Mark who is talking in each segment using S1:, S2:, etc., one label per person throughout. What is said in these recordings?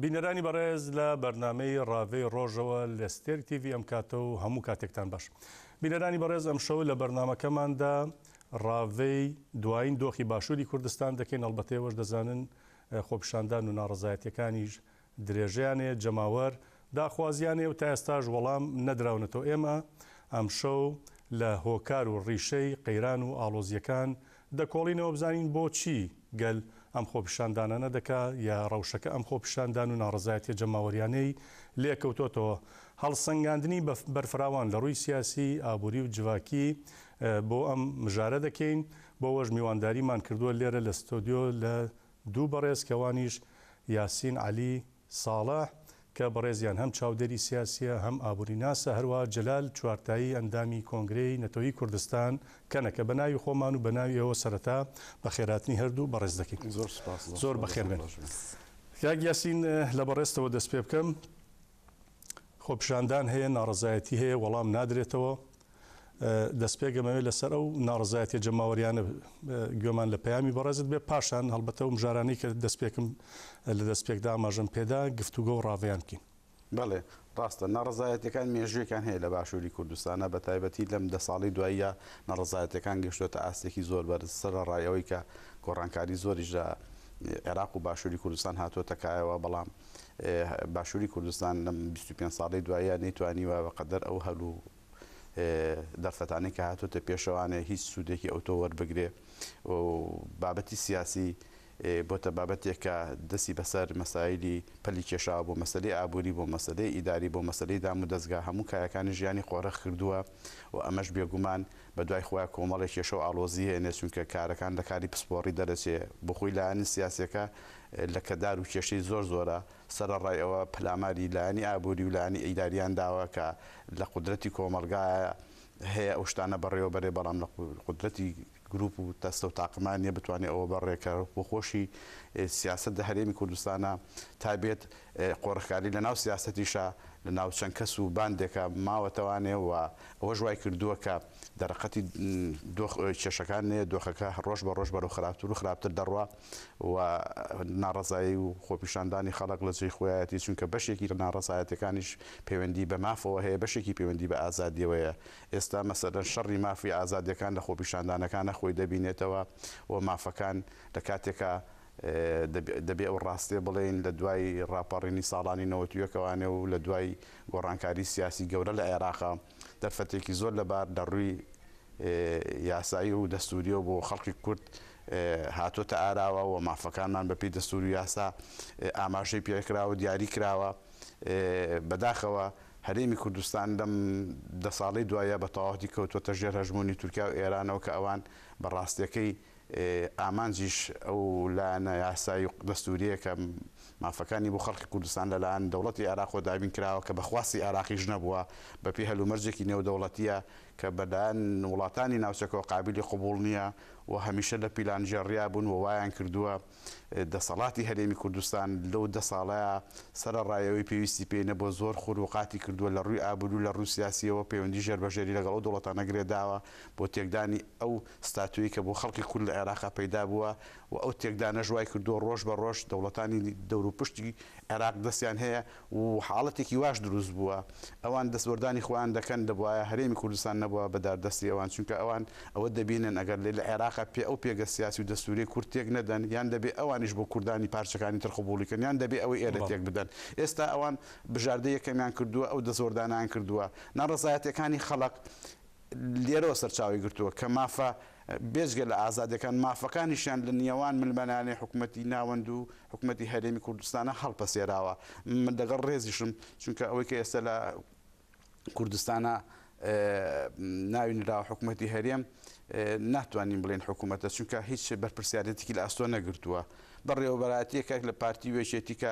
S1: بینەرانی بەڕێز لە بەرنامەی ڕاوێی ڕۆژەوە لە ستێر تیڤ ئەم کاتە و هەموو کاتێکتان باش. بینەرانی بەڕێز ئەم شەو لە بەرنامەکەماندا ڕاوێی دوایین دۆخی باشووری کوردستان دەکەین. ئەڵبەتێوەش دەزانن خۆپیشاندان و ناڕەزایەتیەکانیش درێژیانێ جەماوەر داخوازیانێ و تا ئێستاش وەڵام نەدراونەتەوە. ئێمە ئەم شەو لە هۆکار و ڕیشەی قەیران و ئاڵۆزیەکان دەکۆڵینەوە بزانین بۆچی گەل ئەم خۆپیشاندانانە دەکا یا ڕەوشەکە ئەم خۆپیشاندان و ناڕەزایەتیە جەماوەریانەی لێکەوتۆتەوە. هەڵسەنگاندنی بەرفراوان لە ڕووی سیاسی ئابووری و جواکی بۆ ئەم مژارە دەکەین. بۆەوەش میوانداریمان کردووە لێرە لە ستۆدیۆ لە دوو بەڕێز کەوانیش یاسین عەلی ساڵح کە بەڕێزیان هەم چاودێری سیاسیە هەم ئابووری ناسە، هەروە جەلال چوارتایی ئەندامی کۆنگرەی نەتەوەیی کوردستان کەنەکە بە ناوی خۆمان و بە ناوی ئەوە سەرەتا بە خێراتنی هەردوو بەڕێز دەکەین. زۆر بەخێر بێن. کاک یاسین لە بەڕێستەوە دەست پێ بکەم. خۆپیشاندان هەیە، ناڕەزایەتی هەیە، وەڵام نادرێتەوە. دەستپێگەمەوێت لەسەر ئەو ناڕەزایەتیە جەماوەریانە گوێمان لە پەیامی بەڕێزت بێ، پاشان هەڵبەتە و مژارانەی کە دەستپێکم لە دەستپێکدا ئاماژەم پێدا گفتوگۆ و ڕاوەیان بکەین.
S2: بەڵێ ڕاستە ناڕەزایەتەکان مێژوویەکان هەیە لە باشووری کوردستانە، بە تایبەتی لەم 10 ساڵی دواییە ناڕەزایەتەکان گەشتوتە ئاستێکی زۆر بەرز سەرڕایەوەی کە گۆڕانکاری زۆریش لە عێراق و باشووری کوردستان هاتووەتە کایەوە، بەڵام باشووری کوردستان لەم 25 ساڵی دواییە نەیتوانیوە بەقەدەر ئەو هەلوو دەرفەتانی کە هاتوۆتە پێشەوانێ هیچ سوودێکی ئەوتۆ وەربگرێ و بابەتی سیاسی بۆتە بابەتێک کە دەستی بەسەر مەسایلی پەلی کێشاوە بۆ مەسەلەی ئابووری، بۆ مەسەلەی ئیداری، بۆ مەسەلەی دام و دەستگا هەموو کایەکانی ژیانی خۆرە کردووە و ئەمەش بێگومان بە دوای خۆیان کۆمەڵی کێشە و ئاڵۆزی هێنێ، چونکە کارەکان لە کاری پسپۆڕی دەرەچێ بۆ خۆی لایەنی سیاسەکە لە کەدار و کێشەی زۆر زۆرە. سەرڕای ئەوە پلاماری لایەنی ئابووری و لایەنی ئیداریان داوە کە لە قودرەتی کۆمەلگایە هەیە ئەو شتانە بەڕێوەبەرێ، بەڵام لە قودرەتی گروپ و تەستە و تاقمانیە بتوانێت ئەوە بەڕێکە بۆ خۆشی سیاست لە هەرێمی کوردستانە تابێت قۆڕەکاری لە ناو سیاسەتیشە لە ناو چەند کەس و باندێکە ماوەتەوانێ و ئەوە ژوای کردووە کە دەرەقەتی کێشەکان نێ دۆخەکە ڕۆژ بە ڕۆژ بەرەو خراپتر و خراپتر دەڕوا و ناڕەزایی و خۆپیشاندانی خەڵک لە جێی خۆیەتی، چونکە بەشێکی ناڕەزایەتەکانیش پەیوەندی بە مافەوە هەیە، بەشێکی پەیوەندی بە ئازادیەوەیە. ئێستا مەسەلەن شەڕی مافی ئازادیەکان لە خۆپیشاندانەکانە خۆی دەبینێتەوە و مافەکان لە کاتێکە دەبێ ئەو ڕاستێ بڵێن لە دوای ڕاپەڕینی ساڵانی 91ەوانێ و لە دوای گۆڕانکاری سیاسی گەورە لە عێراقا دەرفەتێکی زۆر لەبار دەڕووی یاسایی و دەستوریە بۆ خەڵکی کورد هاتۆتە ئاراوە و مافەکانمان بەپێی دەستور و یاسا ئاماژەی پێکراوە دیاری کراوە. بەداخەوە هەرێمی کوردستان لەم 10 ساڵی دوایە بە تەواوەتی کەوتوەتە ژێر هەژمۆنی تورکیا و ئێرانەوە کە ئەوان بەڕاستیەکەی ئامانجیش ئەو لایەنە یاسایی و دەستوریە کە مافەکانی بۆ خەڵکی کوردستان لەلایەن دەوڵەتی عێراق دابین کراوە کە بەخواستی عێراقیش نەبووە، بەپێی هەلومەرجێکی نێودەوڵەتیە کە بەلایەن وڵاتانی ناوچەکەەوە قابلی قبوڵ نییە و هەمیشە لە پیلانژێڕیا بوون و وایان کردووە دەسەڵاتی هەرێمی کوردستان لەو 10 ساڵەیە سەرڕایەوەی پێویستی پێینە بۆ زۆر خوروقاتی کردووە لە ڕووی ئابوور و لە ڕووی سیاسیەوە پەیوەندی ژێربەژێری لەگەڵ ئەو دەوڵەتانە گرێداوە بۆ تێکدانی ئەو ستاتوی کە بۆ خەڵکی کورد لە عێراقا پەیدا بووە و ئەو تێکدانە ژوای کردووە ڕۆژ بە ڕۆژ دەوڵەتانی دەور و پشتی عێراق دەستیان هەیە و حاڵەتێکی واش دروست بووە. ئەوان دەستوەردانی خۆیان دەکەن دەبواە هەرێمی کوردستان نەبووە بەداردەستی ئەوان، چونکە ئەوان ئەوە دەبینن ئەگەر لە عێراقا پێ ئەو پێگە سیاسی و دەستوری کورد تێک نەدەن یان دەبێ ئەوانیش بۆ کوردانی پارچەکانی تر قبوڵیکەن یان دەبێ ئەوەی ئێرە تێک بدەن. ئێستا ئەوان بژاردە یەکەمیان کردووە، ئەو دەزۆردانیان کردووە. ناڕەزایەتەکانی خەڵک لێرەوە سەرچاوی گرتووە کە مافە بێژگە لە ئازادەکان مافەکانیشیان لە نیێوان ملمەلانەی حکوومەتی ناوەند و حکوومەتی هەرێمی کوردستانە هەڵپەسێراوە. من لەگەڵ ڕێزیشم، چونکە ئەوەی کە ئێستا لە کوردستانە ناوینراوە حکوومەتی هەرێم ناتوانین بڵێن حکوومەتە، چونکە هیچ بەرپرسیارەتێکی لە ئەستۆ نەگرتووە. بەڕێوەبەراتیەکە لە پارتی وێچێتی کە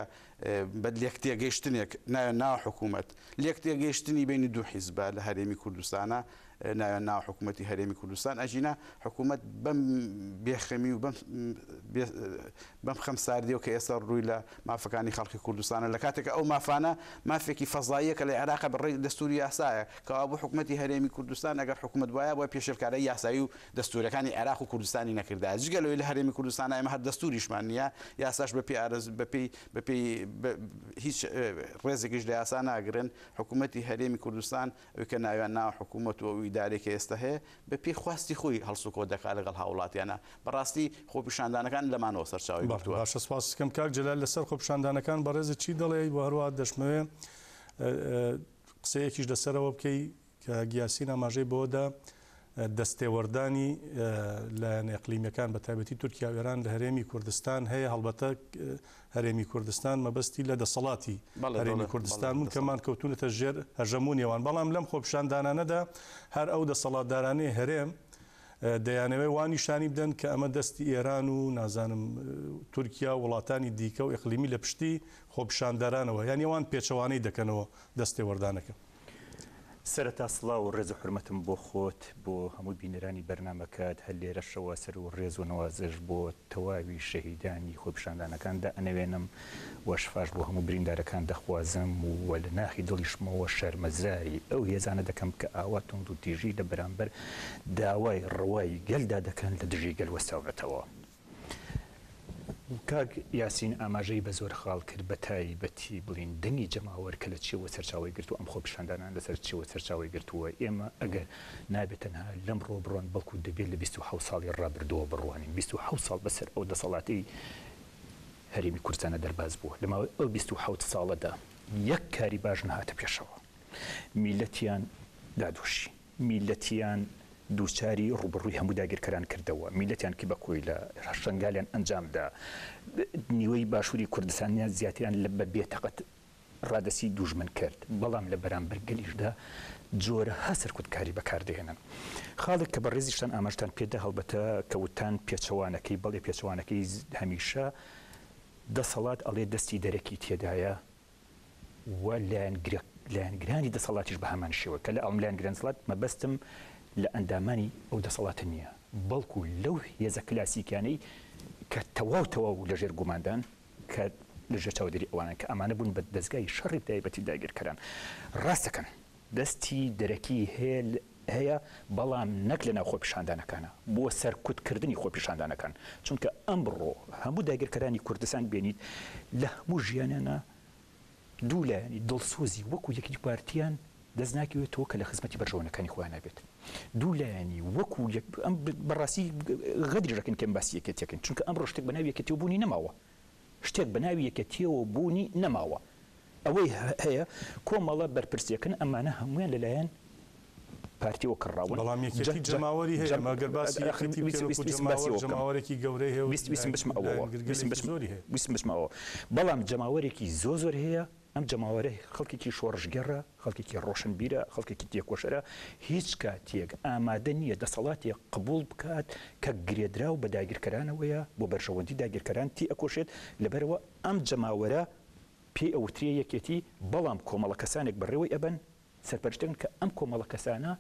S2: بە لێکتێگەیشتنێک ناو حکوومەت لێکتێگەیشتنی بینی دوو حیزبە لە هەرێمی کوردستانە ناو حکوومەتی هەرێمی کوردستان ئەژینە حکوومەت بەم بێخەمی و بەم بەم خەم ساردی و کە ئێستا ڕووی لە مافەکانی خەڵکی کوردستانە لە کاتێک ئەو مافانە مافێکی فەزاییە کە لە عێراق بەڕێی دەستوری یاسایە کەوا بۆ حکوومەتی هەرێمی کوردستان ئەگەر حکوومەت وایە بۆ پێشێرکارەی یاسایی و دەستورەکانی عێراق و کوردستانی نەکردا جگەلەوەی لە هەرێمی کوردستان ئێمە هەر دەستوریشمان نییە یاساش بەپی هیچ ڕێزێکیش لە یاسا ناگرن حکوومەتی هەرێمی کوردستان ئەوی کە ناویان ناو حکوومەت و ئیدارێکی ئێستا هەیە بە پێی خواستی خۆی هەڵسوکۆ دەکات لەگەڵ هاوڵاتیانە بەڕاستی خۆپیشاندانەکان لەمانەوە سەرچاوی باشە
S1: سپاسکەم کاک جەلال لەسەر خۆپیشاندانەکان بەڕێزت چی دەڵێ بۆ هەروە دەشمەوێ قسەیەکیش لەسەرەوە بکەی کە گیاسین ئاماژەی بۆدا دەستێوەردانی لایەن ئەقلیمیەکان بە تایبەتی تورکیا و ئێران لە هەرێمی کوردستان هەیە هەڵبەتە هەرێمی کوردستان مەبەستی لە دەسەڵاتی هەرێمی کوردستان بوون کەمان کەوتونەتە ژێر هەژەمونیەوان بەڵام لەم خۆپیشاندانانەدا هەر ئەو دەسەڵاتدارانەی هەرێم دەیانەوێ وانیشانی بدەن کە ئەمە دەستی ئێران و نازانم تورکیا و وڵاتانی دیکە و ئەقلیمی لە پشتی خۆپیشاندارانەوە یان ئەوان پێچەوانەی دەکەنەوە دەستێوەردانەکە.
S3: سەرەتا سڵاو و ڕێز و حرمەتم بۆ خۆت بۆ هەموو بینەرانی بەرنمەکەت هەر لێرەشەوە سەر و ڕێز و نەوازش بۆ تەواوی شەهیدانی خۆپیشاندانەکاندا ئەنەوێنم وەشفاش بۆ هەموو بریندارەکان دەخوازم و لە ناخی دڵیشمەوە شەرمەزاری ئەو هێزانە دەکەم کە ئاوا تونند و تیژی لە بەرامبەر داوای ڕوای گەلدا دەکەن لە دژی گەل وەستاونەتەوە. کاک یاسین ئاماژەی بە زۆر خاڵ کرد بە تایبەتی بڵین دەنگی جەماوەر کە لە چیەوە سەرچاوی گرتو ئەم خۆپیشاندانان لەسەر چیەوە سەرچاوی گرتووە ئێمە ئەگەر نابێت تەنها لەم ڕۆ بڕۆن بەڵکو دەبێت لە 27 ساڵی ڕابردووە بڕوانین 27 ساڵ بەسەر ئەو دەسەڵاتی هەرێمی کوردستانە دەرباز بووە لەماوەی ئەو 27 ساڵەدا یەک کاری باش نهاتە پێشەوە میلەتیان دادۆشی میلەتیان دووچاری ڕوبڕووی هەموو داگیرکەران کردەوە میلەتیان کی بە کۆی لە شنگالیان ئەنجامدا نیوەی باشووری کوردستانیان زیاتران لە بە بێتەقەت ڕادەسی دوژمن کرد بەڵام لە بەرامبەر گەلیشدا جۆرەها سەرکوتکاری بەکاردێنن خاڵێک کە بە ڕێزیشتان ئاماژتان پێدا هەڵبەتە کەوتان پێچەوانەکەی بەڵێ پێچەوانەکەی هەمیشە دەسەڵات ئەڵێ دەستی دەرەکی تێدایە و لایەنگرانی دەسەڵاتیش بە هەمان شێوە کە لە ئەڵم لایەنگران دەسەڵات مەبەستم لە ئەندامانی ئەو دەسەڵاتە نییە بەڵکو لەو هێزە کلاسیکانەی کە تەواو لەژێر گوماندان کە لەژێر چاودێری ئەوانن کە ئەمانە بوون بە دەستگای شەڕی تایبەتی داگیرکەران ڕاستەکەن دەستی دەرەکی هەیە بەڵام نەک لە ناو خۆپیشاندانەکانە بۆ سەرکوتکردنی خۆپیشاندانەکان چونکە ئەمڕۆ هەموو داگیرکەرانی کوردستان بینیت لە هەموو ژیانانە دوولایانی دڵسۆزی وەکو یەکی پارتیان دەست ناکەوێتەوە کە لە خزمەتی بەرژەوەنەکانی خۆیان نابێت دوولایانی وەکو ئەم بەڕاستی غەدریەکەن کەم باسی یەکێتیەکەن چونکە ئەمڕۆ شتێک بە ناوی یەکێتیەوە بوونی نەماوە شتێک بە ناوی یەکێتیەوە بوونی نەماوە ئەوەی هەیە کۆمەڵە بەرپرسیەکەن ئەمانە هەمویان لەلایەن پارتیەوە کڕاون
S1: بەڵام یەکێتی جەماوەری هەیە مەگەر باسی جەماوەرێکی گەورەی هەیە
S3: بچمەوە بەڵام جەماوەرێکی زۆر هەیە ئەم جەماوەرە خەڵکێکی شۆڕژگەڕە خەڵکێکی ڕۆشنبیرە خەڵکێکی تێکۆشەرە هیچ کاتێک ئامادە نییە دەسەڵاتێک قبول بکات کە گرێدرا و بە داگیرکەرانەوەیە بۆ بەرژەوەندی داگیرکەران تی ئەکۆشێت لەبەرەوە ئەم جەماوەرە پێی ئەوترێ یەکێتی بەڵام کۆمەڵە کەسانێک بەڕێوەی ئەبن سەرپەرشتن کە ئەم کۆمەڵە کەسانە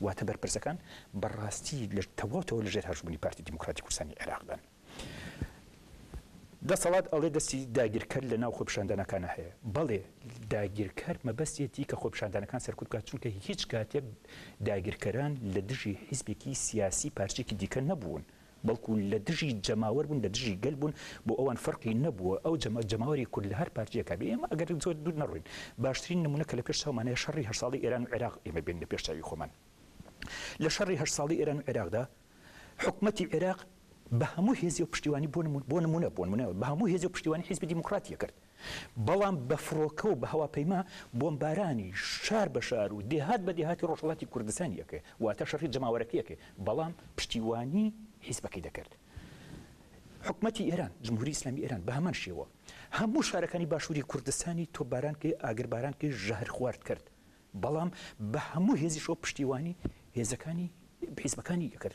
S3: واتە بەرپرسەکان بەڕاستی لە تەواوتەوە لەژێر هەرشبوونی پارتی دیموکراتی کوردستانی عێراقدان دەسەڵات ئەڵێ دەستی داگیرکەر لە ناو خۆپیشاندانەکانە هەیە بەڵێ داگیرکەر مەبەستێتی کە خۆپیشاندانەکان سەرکوت بکات چونکە هیچ کاتێک داگیرکەران لە دژی حیزبێکی سیاسی پارچێکی دیکە نەبوون بەڵکو لە دژی جەماوەر بوون لە دژی گەل بوون بۆ ئەوان فەرقی نەبووە ئەو جەماوەری کورد لە هەر پارچێکە بێ ئێمە ئەگەر زۆر دوور نەڕوین باشترین نمونە کە لە پێش چاومانەیە شەڕی 8 ساڵی ئێران و عێراق ئێمە بین لە پێش چاوی خۆمان لە شەڕی 8 ساڵی ئێران و عێراقدا حکومەتی عێراق بە هەموو هێزی و پشتیوانی بۆ نمونە بە هەموو هێزی و پشتیوانی حیزبی دیموکراتیە کرد بەڵام بە فڕۆکە و بە هەواپەیما بۆمبارانی شار بە شار و دێهات بە دێهاتی ڕۆژهەڵاتی کوردستانیەکە واتە شەڕی جەماوەرەکەیەکە بەڵام پشتیوانی حیزبەکەی دەکرد حکومەتی ئێران جمهوری ئیسلامی ئێران بە هەمان شێوە هەموو شارەکانی باشووری کوردستانی تۆپبارانکە ئاگربارانکە ژەهر خوارد کرد بەڵام بە هەموو هێزیشەوە پشتیوانی هێزەکانی حیزبەکانی کرد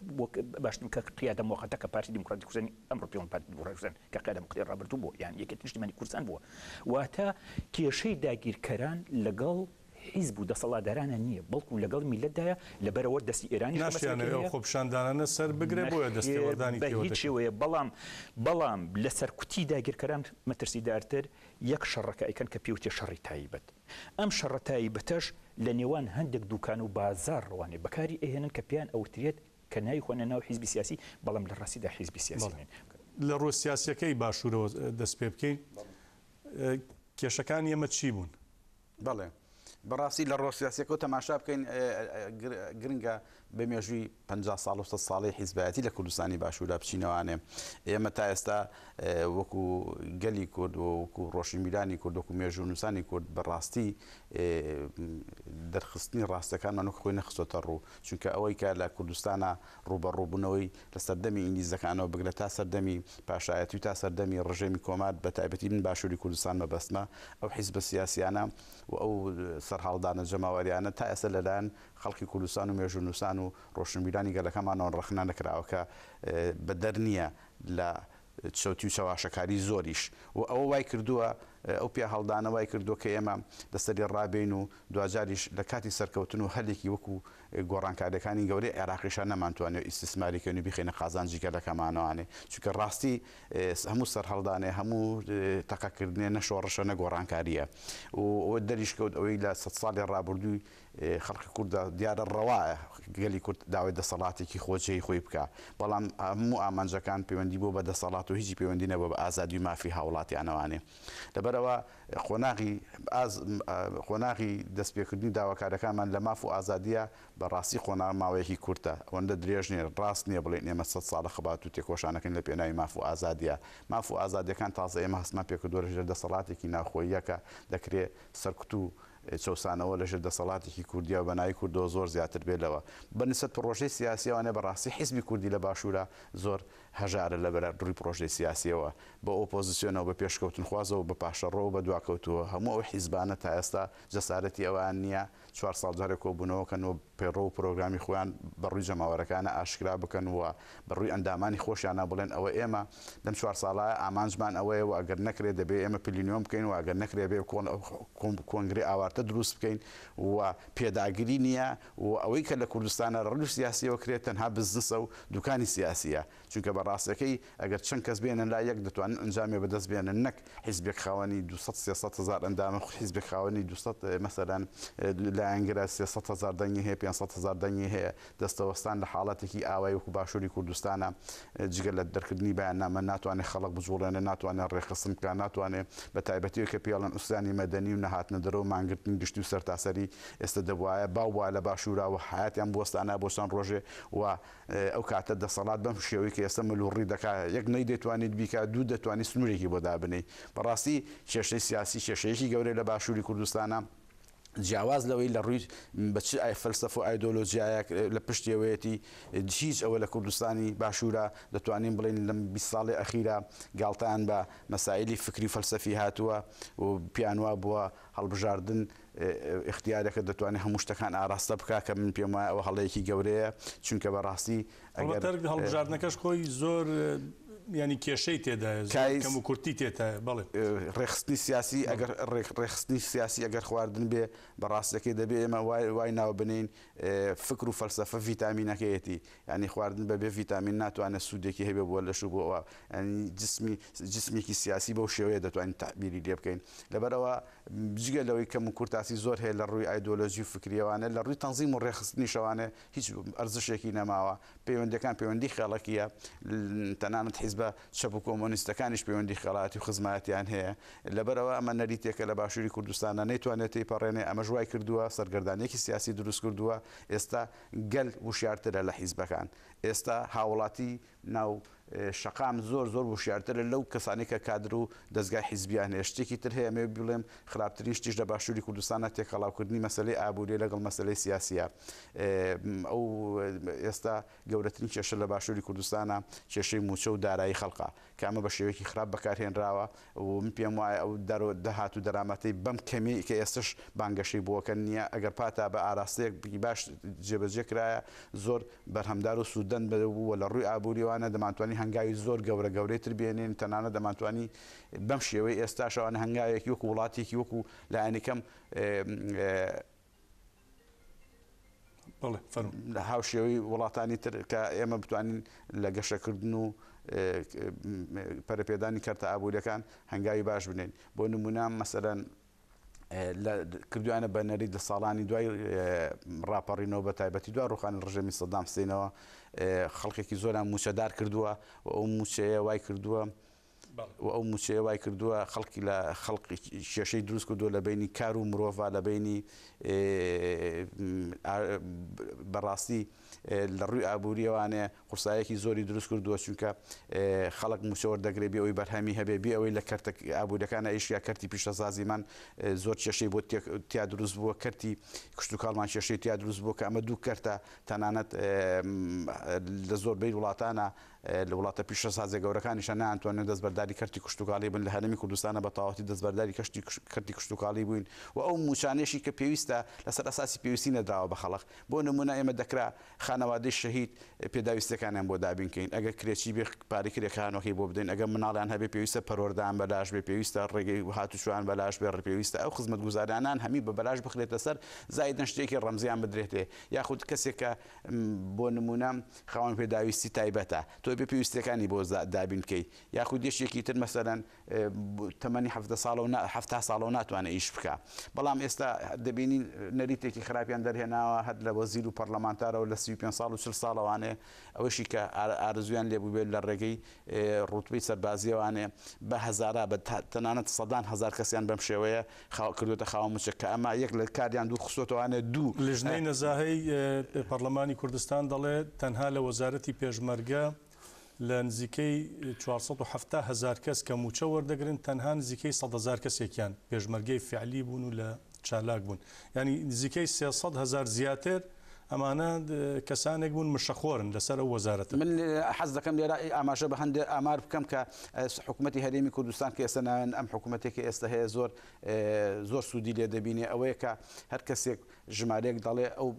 S3: باشترین کە قیادە موقەتە کە پارتی دیموکراتی کوردستانی ئەمڕۆ پێوەن پارتی دیموکراتی کوردستان کە قیادە موقەتی ڕابردوو بووە یان یەکێتی نیشتیمانی کوردستان بووە واتە کێشەی داگیرکەران لەگەڵ حیزب و دەسەڵاتدارانە نییە بەڵکو لەگەڵ میلەتدایە لەبەرەوە دەستی ئێرانی
S1: ناشیانەوە خۆپشاندانانە سەر بگرێ بۆیە دەستێوەردانی
S3: هیچەوەیە بەڵام لەسەر کوتی داگیرکەران مەترسیدارتر یەک شەڕەکە ئەیکەن کە پێوتێ شەڕی تایبەت ئەم شەڕە تایبەتەش لە نێوان هەندێک دوکان و بازار ڕوانێ بەکاری ئەهێنن کە پیان ئەوترێت کە ناوی خۆنە ناو حیزبی سیاسی بەڵام لە ڕاستیدا حیزبی سیاسی
S1: لە ڕۆ سیاسیەکەی باشوورەوە دەست پێ بکەین کێشەکان ئێمە چی بوون؟
S2: بەڵێ بەڕاستی لە ڕۆسیاسیەکە و تەماشا بکەین گرنگە بە مێژووی 50 ساڵ و 100 ساڵی حیزبایەتی لە کوردستانی باشوورە بچینەوانێ ئێمە تا ئێستا وەکو گەلی کورد و وەکو ڕۆژی میرانی کورد وەکو مێژوو نووسانی کورد بەڕاستی دەرخستنی ڕاستەکانمان وەک خۆی نەخستۆتە ڕوو چونکە ئەوەی کە لە کوردستانە ڕوبەڕووبوونەوەی لە سەردەمی ئینگلیزەکانەوە بگرە تا سەردەمی پاشایەتی و تا سەردەمی ڕژێمی کۆمات بە تایبەتی من باشووری کوردستان مەبەستمە ئەو حیزبە سیاسیانە و ئەو سەرهەڵدانە جەماوەریانە تا ئێستا لەلایەن خەڵکی کوردستان و مێژوو نووسان و ڕۆشنبیرانی گەلەکەمانەوە ڕەخنا نەکراوە کە بەدەر نییە لە چەوتی و چاواشەکاری زۆریش و ئەوە وای کردووە ئەو پیا هەڵدانە وای کردووە کە ئێمە دەستەری ڕابین و دوجاریش لە کاتی سەرکەوتن و هەلێکی وەکو گۆڕانکاریەکانی گەورەی عێراقیشان نەمانتوانێت ئیسیسماریکەن و بخێنە قازانجی گەلەکەمانەوانێ چونکە ڕاستی هەموو سەرهەڵدانێ هەموو تەقەکردنێ نەشۆڕەشە نەگۆڕانکاریە و دەریش کەوت ئەوەی لە 100 ساڵی ڕابردووی خەڵکی کوردە دیارە ڕەوایە گەلی کورد داوای دەسەڵاتێکی خۆجێی خۆی بکە بەڵام هەموو ئامانجەکان پەیوەندی بۆ بە دەسەڵات و هیچی پەیوەندی نەبوو بە ئازادی و مافی هاوڵاتیانەوانێ لەبەرەوە خۆناغی دەستپێکردنی داواکارەکانمان لە ماف و ئازادیە بەڕاستی خۆناغ ماوەیەکی کورتە ئەوەندە درێژ نیە ڕاست نییە بڵێن ئێمە 100 ساڵە خەبات و تێکۆشانەکەن لە پێناوی ماف و ئازادیە ماف و ئازادیەکان تازە ئێمە هەستمان پێکردووە لەژێر دەسەڵاتێکی ناوخۆییەکە دەکرێت سەرکوت و چەسانەوە لەژێر دەسەڵاتێکی کوردیا و بەناوی کوردەوە زۆر زیاتر بێتەوە بەنسبەت پرۆژەی سیاسیەوەنێ بەڕاستی حیزبی کوردی لە باشوورە زۆر هەژارە لە بەرەبڕی پرۆژەی سیاسیەوە بە ئۆپۆزیسیۆنەوە بە پێشکەوتن خوازەوە بە پاشەڕەوە بە دواکەوتووە هەموو ئەو حیزبانە تا ئێستا جەسارەتی ئەوان نییە 4 ساڵ جارێک کۆبوونەوەکەنەوە پێڕۆ و پرۆگرامی خۆیان بەڕووی جەماوەرەکانە ئاشکرا بکەن وە بەڕووی ئەندامانی خۆشیانە بڵێن ئەوە ئێمە لەم 4 ساڵە ئامانجمان ئەوەیە و ئەگەر نەکرێت دەبێت ئێمە پلینیۆم بکەین و ئەگەر نەکرێت بێ کۆنگری ئاوارتە دروست بکەین و پێداگیری نییە و ئەوەی کە لە کوردستانە ڕەوی سیاسیەوە کرێت تەنها بزنسە و دوکانی سیاسیە چونکە بەڕاستەکەی ئەگەر چەند کەس بێنن لا یەک دەتوانن ئەنجامی بەدەست بێنن نەک حیزبێک خاوەنی 200 هزار ئەندامە حیزبێک خاوەنی 200 مەسەلەن لایەنگرە 300 هزار دەنگی هەیە 500 هزار دەنگی هەیە دەستەوەستان لە حاڵەتێکی ئاوای وەکو باشووری کوردستانە جگە لە دەرکردنی بەیاننامە ناتوانێت خەڵک بجوڵێنە ناتوانێت ڕێخستن بکە ناتوانێت بە تایبەتیەوە کە پێڵەن ئوستانی مەدەنی و نەهاتنە دەرەوە مانگرتنی گشتی و سەرتاسەری ئێستا دەبواە باوە لە باشوورا و حیاتیان بۆستانە بۆستان ڕۆژێ و ئەو کاتە دەسەڵات بەم شێوەی کە ئێستا مەلوڕی دەکات یەک نەی دەتوانێت بیکە دوو دەتوانێت سنوورێکی بۆ دابنێ بەڕاستی کێشەی سیاسی کێشەیەکی گەورەی لە باشووری کوردستانە جیاواز لەوەی لە ڕووی بەچ فەلسەف و ئایدۆلۆژیایەک لە پشتیەوەیەتی هیچ ئەوە لە کوردستانی باشوورە دەتوانین بڵێن لەم 20 ساڵی ئەخیرە گاڵتەیان بە مەسائلی فکری فەلسەفی هاتووە و پیانوا بووە هەڵبژاردن اختیارەکە دەتوانێت هەموو شتەکان ئاراستە بکە کە من پێم وایە ئەوە هەڵەیەکی گەورەیە چونکە بەڕاستی
S1: ئەگەر هەڵبژاردنەکەش خۆی زۆر ینی کێشەی تێدایە کەم و کورتی تێتە بەڵێ
S2: ڕێخستنی سیاسی ئەگەر ڕێخستنی سیاسی ئەگەر خواردن بێ بەڕاستەکەی دەبێت ئێمە وای ناو بنین فکر و فەلسەفە ڤیتامینەکەیەتی ینی خواردن بەبێ ڤیتامین ناتوانێت سوودێکی هەبێ بۆ لەشو بۆەوە ینی جسمێکی سیاسی بەو شێوەیە دەتوانین تعبیری لێ بکەین لەبەرەوە جگە لەوەی کەم و کورتاسی زۆر هەیە لە ڕووی ئایدۆلۆژی و فکریەوانە لە ڕووی تەنزیم و ڕێخستنی شەوانە هیچ ئەرزشێکی نەماوە پەیوەندیەکان پەیوەندی خێڵەکیە تەنانەت حیزبە چەپ و کۆمۆنیستەکانیش پەیوەندی خێڵاتی و خزمەتیان هەیە لەبەرەوە ئەمە نەریتێکە لە باشووری کوردستانە نەیتوانێت تێپەڕێنێ ئەمە ژوای کردووە سەرگەردانێکی سیاسی دروست کردووە ئێستا گەل وشیارترە لە حیزبەکان ئێستا هاوڵاتی ناو شەقام زۆر وشیارترە لەو کەسانی کە کادر و دەستگای حیزبیان هەیە شتێکی تر هەیە ئەمێ بڵێم خراپترین شتیش لە باشووری کوردستانە تێکەڵاوکردنی مەسەلەی ئابووری لەگەڵ مەسەلەی سیاسیە ئەو ئێستا گەورەترین کێشە لە باشووری کوردستانە کێشەی موچە و دارایی خەڵقا کە ئەمە بە شێوەیەکی خراپ بەکارهێنراوە و من پێم وایە ئەو دەهات و دەرامەتەی بەم کەمی کە ئێستش بانگەشەی بووەکە نییە ئەگەر پاتا بە ئاراستەیەک باش جێبەجێ کرایە زۆر بەرهەمدار و سوودەن بووە لە ڕووی ئابووریوانە دەمانتوانی هەنگاوی زۆر گەورەتر بێنین تەنانە دەمانتوانی بەم شێوەی ئێستاشەوان هەنگاوێکی وەکو وڵاتێکی وەکو لایەنەکەم هاوشێوەی وڵاتانی تر کە ئێمە بتوانین لە گەشەکردن و پەرەپێدانی کەرتە ئابوووریەکان هەنگاوی باش بنین بۆ نمونە مەسەرەن کردوانە بەنەری لە ساڵانی دوای ڕاپەڕینەوە بە تایبەتی دوای ڕوخانی ڕژەمی سەدام حوسێنەوە خەڵکێکی زۆریان موچەدار کردووە و ئەو موچەیە وای کردووە و ئەو موچەیە وای کردووە خەڵکی لە خەڵقی کێشەی دروست کردووە لە بینی کار و مرۆڤ لە بینی بەڕاستی لە ڕووی ئابوووریەوانێ قورسایەکی زۆری دروست کردووە چونکە خەڵک موچە وەردەگرێ بێ ئەوەی بەرهەمی هەبێ بێ ئەوەی لە کەرتە ئابوووریەکانە ئیشیا کەرتی پیشەسازیمان زۆر کێشەی بۆ تیا دروست بووە کەرتی کشتتوکاڵمان کێشەی تیا دروست بووە کە ئەمە دوو کەرتە تەنانەت لە زۆربەی وڵاتانە لە وڵاتە پیشەسازیە گەورەکانیشە ناتوانێت دەستبەرداری کەرتی کشتتوکاڵی بن لە هەرێمی کوردستانە بە تەواوەتی دەستبەرداری کەرتی کشتتوکاڵی بووین و ئەو موچانێشی کە پێویستە لەسەر ئەساسی پێویستی نەدراوە بە خەڵق بۆ نمونە ئێمە دەکرا خانەوادەی شەهید پێداویستەکانیان بۆ دابینکەین ئەگەر کرێکی بێ پارەی کرێکانەوەی بۆ بدەین ئەگەر مناڵیان هەبێ پێویستە پەروەردەیان بەلاش بێ پێویستە ڕێگەی هاتوچوان بەلاش بێ پێویستە ئەو خزمەت گوزاریانان هەمی بە بەلاش بخرێتە سەر زایدەن شتێکی ڕەمزیان بدرێتێ یاخود کەسێکە بۆ نمونە خاوەن پێداویستی تایبەتە تۆ بێ پێویستەکانی بۆ دابینکەی یاخود یەشێکی تر مەسەرەن تەمەنی 7 ساڵە ناتوانێت ئیش بکە بەڵام ئێستا دەبینی نەریتێکی خراپیان دەرهێناوە هەر لە وەزیر و پەرلەمانتارەوە لە 35 ساڵ و 40 ساڵەوانێ ئەوەشی کە ئارزویان لێبوو بێت لە ڕێگەی ڕوتبەی سەربازیەوانێ بە هەزارە بە تەنانەت سەدان هەزار کەسیان بەم شێوەیە کردوتە خاوەن موچە کە ئەمە یەک لە کاریان دوو خسوۆتەوانێ دوو
S1: لیژنەی نەزاهەی پەرلەمانی کوردستان دەڵێت تەنها لە وەزارەتی پێشمەرگە لە نزیکەی 470,000 کەس کە موچە وەردەگرن تەنها نزیکەی 100,000 کەسێکیان پێشمەرگەی فعلی بوون و لە چالاک بوون ینی نزیکەی 300,000 زیاتر ئەمانە کەسانێک بوون مشەخۆرن لەسەر ئەو وەزارەتە
S2: من حەز دەکەم لێرە ئاماژە بە هەندێک ئامار بکەم کە حکوومەتی هەرێمی کوردستان کە ئێستا ناوێن ئەم حکوومەتێکی ئێستا هەیە زۆر سوودی لێ دەبینێ ئەوەیە کە هەر کەسێک ژمارەیەک دەڵێ ئەو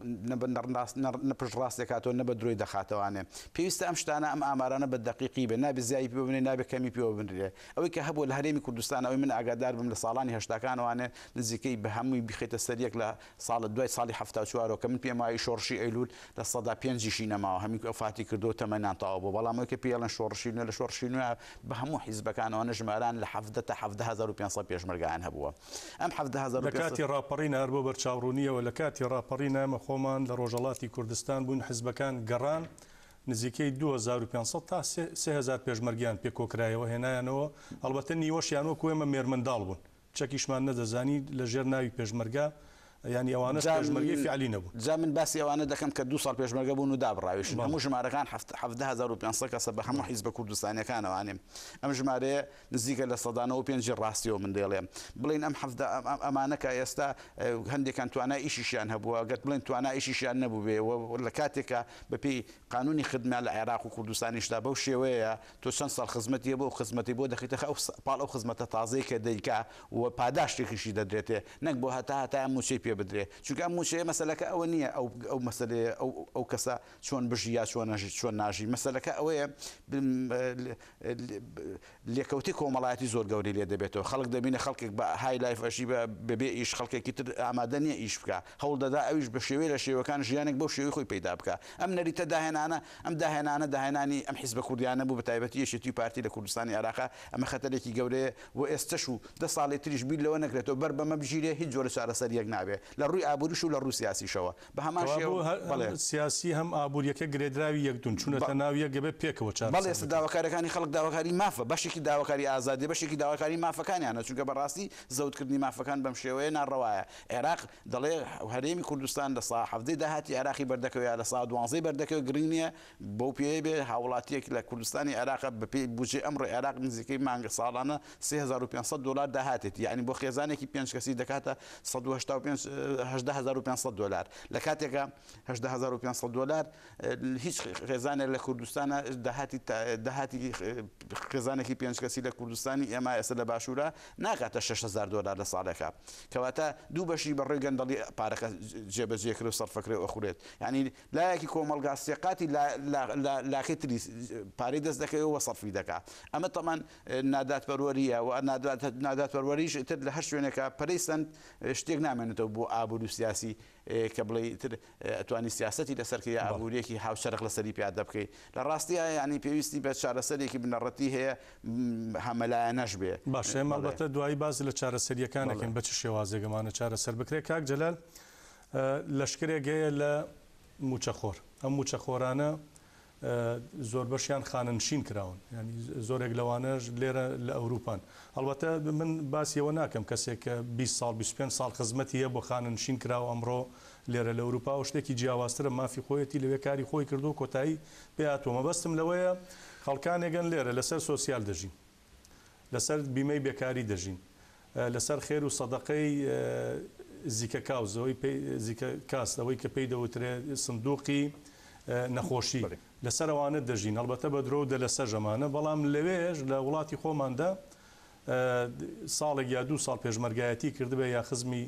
S2: نەپشت ڕاستێک هاتەوە نە بە درۆی دەخاتەوانێ پێویستە ئەم شتانە ئەم ئامارانە بە دەقیقی بێ نابێ زیایی پێ ببنێ نابێ کەمی پێوە بنرێ ئەوەی کە هەبوو لە هەرێمی کوردستان ئەوەی من ئاگادار بم لە ساڵانی هەشتاکانوانێ نزیکەی بە هەمووی بخێتە سەریەک لە ساڵە دوای ساڵی 74ەوە کە من پێم وایە شۆڕشی ئەیلول لە 105 نەماوە هەمی ئەفاتی کردو تەمەنیان تەواو بوو بەڵام ئەوەی کە پێڵەن شۆڕشی نوێ لە شۆڕشی نوێ بە هەموو حیزبەکانەوە ژماران لە 7,500 پێشمەرگیان هەبووە ئەم 7,000
S1: لە کاتی ڕاپەڕینە هەر بۆ بەرچاوڕوونیەوە لە کاتی ڕاپەڕینە ئەمە خۆمان لە ڕۆژهەڵاتی کوردستان بوون حیزبەکان گەڕان نزیکەی 2500 تا 3000 پێشمەرگیان پێکۆکرایەوە هێنایانەوە هەڵبەتە نیوەشیان وەکو ئێمە مێرمەنداڵ بوون چەکیشمان نەدەزانی لە ژێر ناوی پێشمەرگا ینی ئەوانە پێشمەرگی فعلی نەبوون
S2: جا من باسی ئەوانە دەکەم کە 2 ساڵ پێشمەرگە بوون و دابڕاویشن هەموو ژمارەکان 7,500 کەسە بە هەموو حیزبە کوردستانیەکانەوانێ ئەم ژمارەیە نزیکە لە 105 ڕاستیەوە من دەڵێم بڵین ئەم ئەمانەکە ئێستا هەندێکان توانای ئیشیشیان هەبووە گەت بڵین توانای ئیشیشیان نەبوو بێ لە کاتێکە بەپێی قانونی خدمات لە عێراق و کوردستانیشتا بەو شێوەیە تۆ چەند ساڵ خزمەتی بۆ خزمەتی بۆ دەخیتە پاڵ ئەو خزمەتە تازەی کە دەیکا و پاداشتێکیشی دەدرێتێ نەک بۆ هەتا ئەم موچەی پێ بدرێ چونکە ئەم موچەیە مەسەلەکە ئەوە نییە ئەو مەسەلەیە ئەو کەسە چۆن بژی یا چۆن ناژی مەسەلەکە ئەوەیە لێکەوتی کۆمەڵایەتی زۆر گەوری لێ دەبێتەوە خەڵک دەبینە خەڵکێک بە های لایفەشی بەبێ ئیش خەڵکێکی تر ئامادە نییە ئیش بکە هەوڵ دەدا ئەویش بە شێوەیە لە شێوەکان ژیانێک بەو شێوەی خۆی پیدا بکە ئەم نەریتە داهێنانە ئەم داهێنانی ئەم حیزبە کوردیانە بوو بە تایبەتی یەشێتی پارتی لە کوردستانی عێراق ئەمە خەتەرێکی گەورەیە و ئێستش و 10 ساڵی تریش بیر لەوە نەکرێتەوە بەر بەمە بژیرێ هیچ جۆرە چارەسەریەک نابێ لە ڕووی ئابووریش و لە ڕووی سیاسیشەوە بە هەمان شێوە
S1: سیاسی هەم ئابوووریەکە گرێدراوی یەکدون چونەتە ناویە گەبێ پێکەوە چار
S2: بەڵێ ئێستا داواکارەکانی خەڵک داواکاری مافە بەشێکی داواکاری ئازادی بەشێکی داواکاری مافەکانیانە چونکە بەڕاستی زەوتکردنی مافەکان بەم شێوەیە ناڕەوایە عێراق دەڵێ هەرێمی کوردستان لە سا هەفتەی داهاتی عێراقی بەردەکەوێت لە سا 12 بەردەکەوێت گرنگ نییە بەو پێی بێ هاوڵاتیەک لە کوردستانی عێراق بەپێی بودجێ ئەمڕۆ عێراق نزیکەی مانگە ساڵانە 3500 دلار داهاتێت یعنی بۆ خێزانێکی 5 کەسی دەکاتە 185 دلار لە کاتێکە 500 دلار هیچ خێزانێک لە کوردستانە داهاتی خێزانێکی 5 کەسی لە کوردستانی ئێمە ئێستا لە باشوورە ناکاتە 6,000 دلار لە ساڵێکە کەواتە دوو بەشی بەڕێی گەندەڵی پارەکە جێبەجێکرێ و سەرفەکرێ و ئەخورێت ینی لایەکی کۆمەلگا سێقاتی لاکەی تری پارەی دەست دەکەوە سەرفی دەکات ئەمە تەمان ناداتپەروەریە و ناداتپەروەریش تر لە هەر شوێنێکە پەرەی سند شتێک نامێنێتەوە بۆ ئابوور و سیاسی کە بڵێ تر ئەتوانی سیاسەتی لەسەرکە یا ئابوووریەکی هاوشەرق لەسەری پیادە بکەیت لە ڕاستیە ینی پێویستی بە چارەسەرێکی بنەڕەتی هەیە هەمەلایەنەش بێ
S1: باشە مەڵبەتە دوایی باز لە چارەسەریەکانەکەن بە چ شێوازێگەمانە چارەسەر بکرێت کاک جەلال لەشکرێکەیە لە موچەخۆر ئەم موچەخۆرانە زۆر بەشیان خاننشین کراون ینی زۆرێک لەوانەش لێرە لە ئەوروپان هەڵبەتە من باسیەوە ناکەم کەسێک کە 20 ساڵ 25 ساڵ خزمەتی هەیە بۆ خاننشین کراوە ئەمڕۆ لێرە لە ئەوروپا و شتێکی جیاوازترە مافی خۆیەتی لەوێ کاری خۆی کردو و کۆتایی پێهاتووە مەبەستم لەوەیە خەڵکانێگەن لێرە لەسەر سۆسیال دەژین لەسەر بیمەی بێکاری دەژین لەسەر خێر و سەدەقەی زیکە کاوزەوەی زیکە کاس ئەوەی کە پێی دەوترێت سندوقی نەخۆشی لەسەر ئەوانە دەژین هەڵبەتە بە درۆ دە لەسەر ژەمانە بەڵام لەوێش لە وڵاتی خۆماندا ساڵێک یا 2 ساڵ پێشمەرگایەتی کردبێ یا خزمی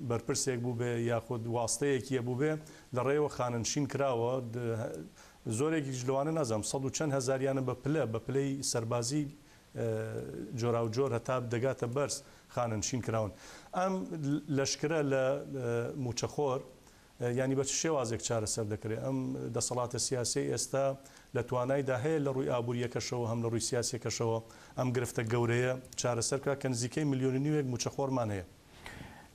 S1: بەرپرسێک بوو بێ یاخود واستەیەکیە بوو بێ لە ڕێوە خاننشین کراوە زۆرێکی لەوانە نازانم 100 و چەند هەزاریانە بە پلەی سەربازی جۆرا و جۆر هەتا دەگاتە بەرز خاننشین کراون ئەم لەشکرە لە موچەخۆر ینی بە چ شێوازێک چارەسەر دەکرێت ئەم دەسەڵاتە سیاسی ئێستا لە توانایدا هەیە لە ڕووی ئابوووریەکەشەوە هەم لە ڕووی سیاسەکەشەوە ئەم گرفتە گەورەیە چارەسەرکە کە نزیکەی 1.5 میلیۆن موچەخۆرمان هەیە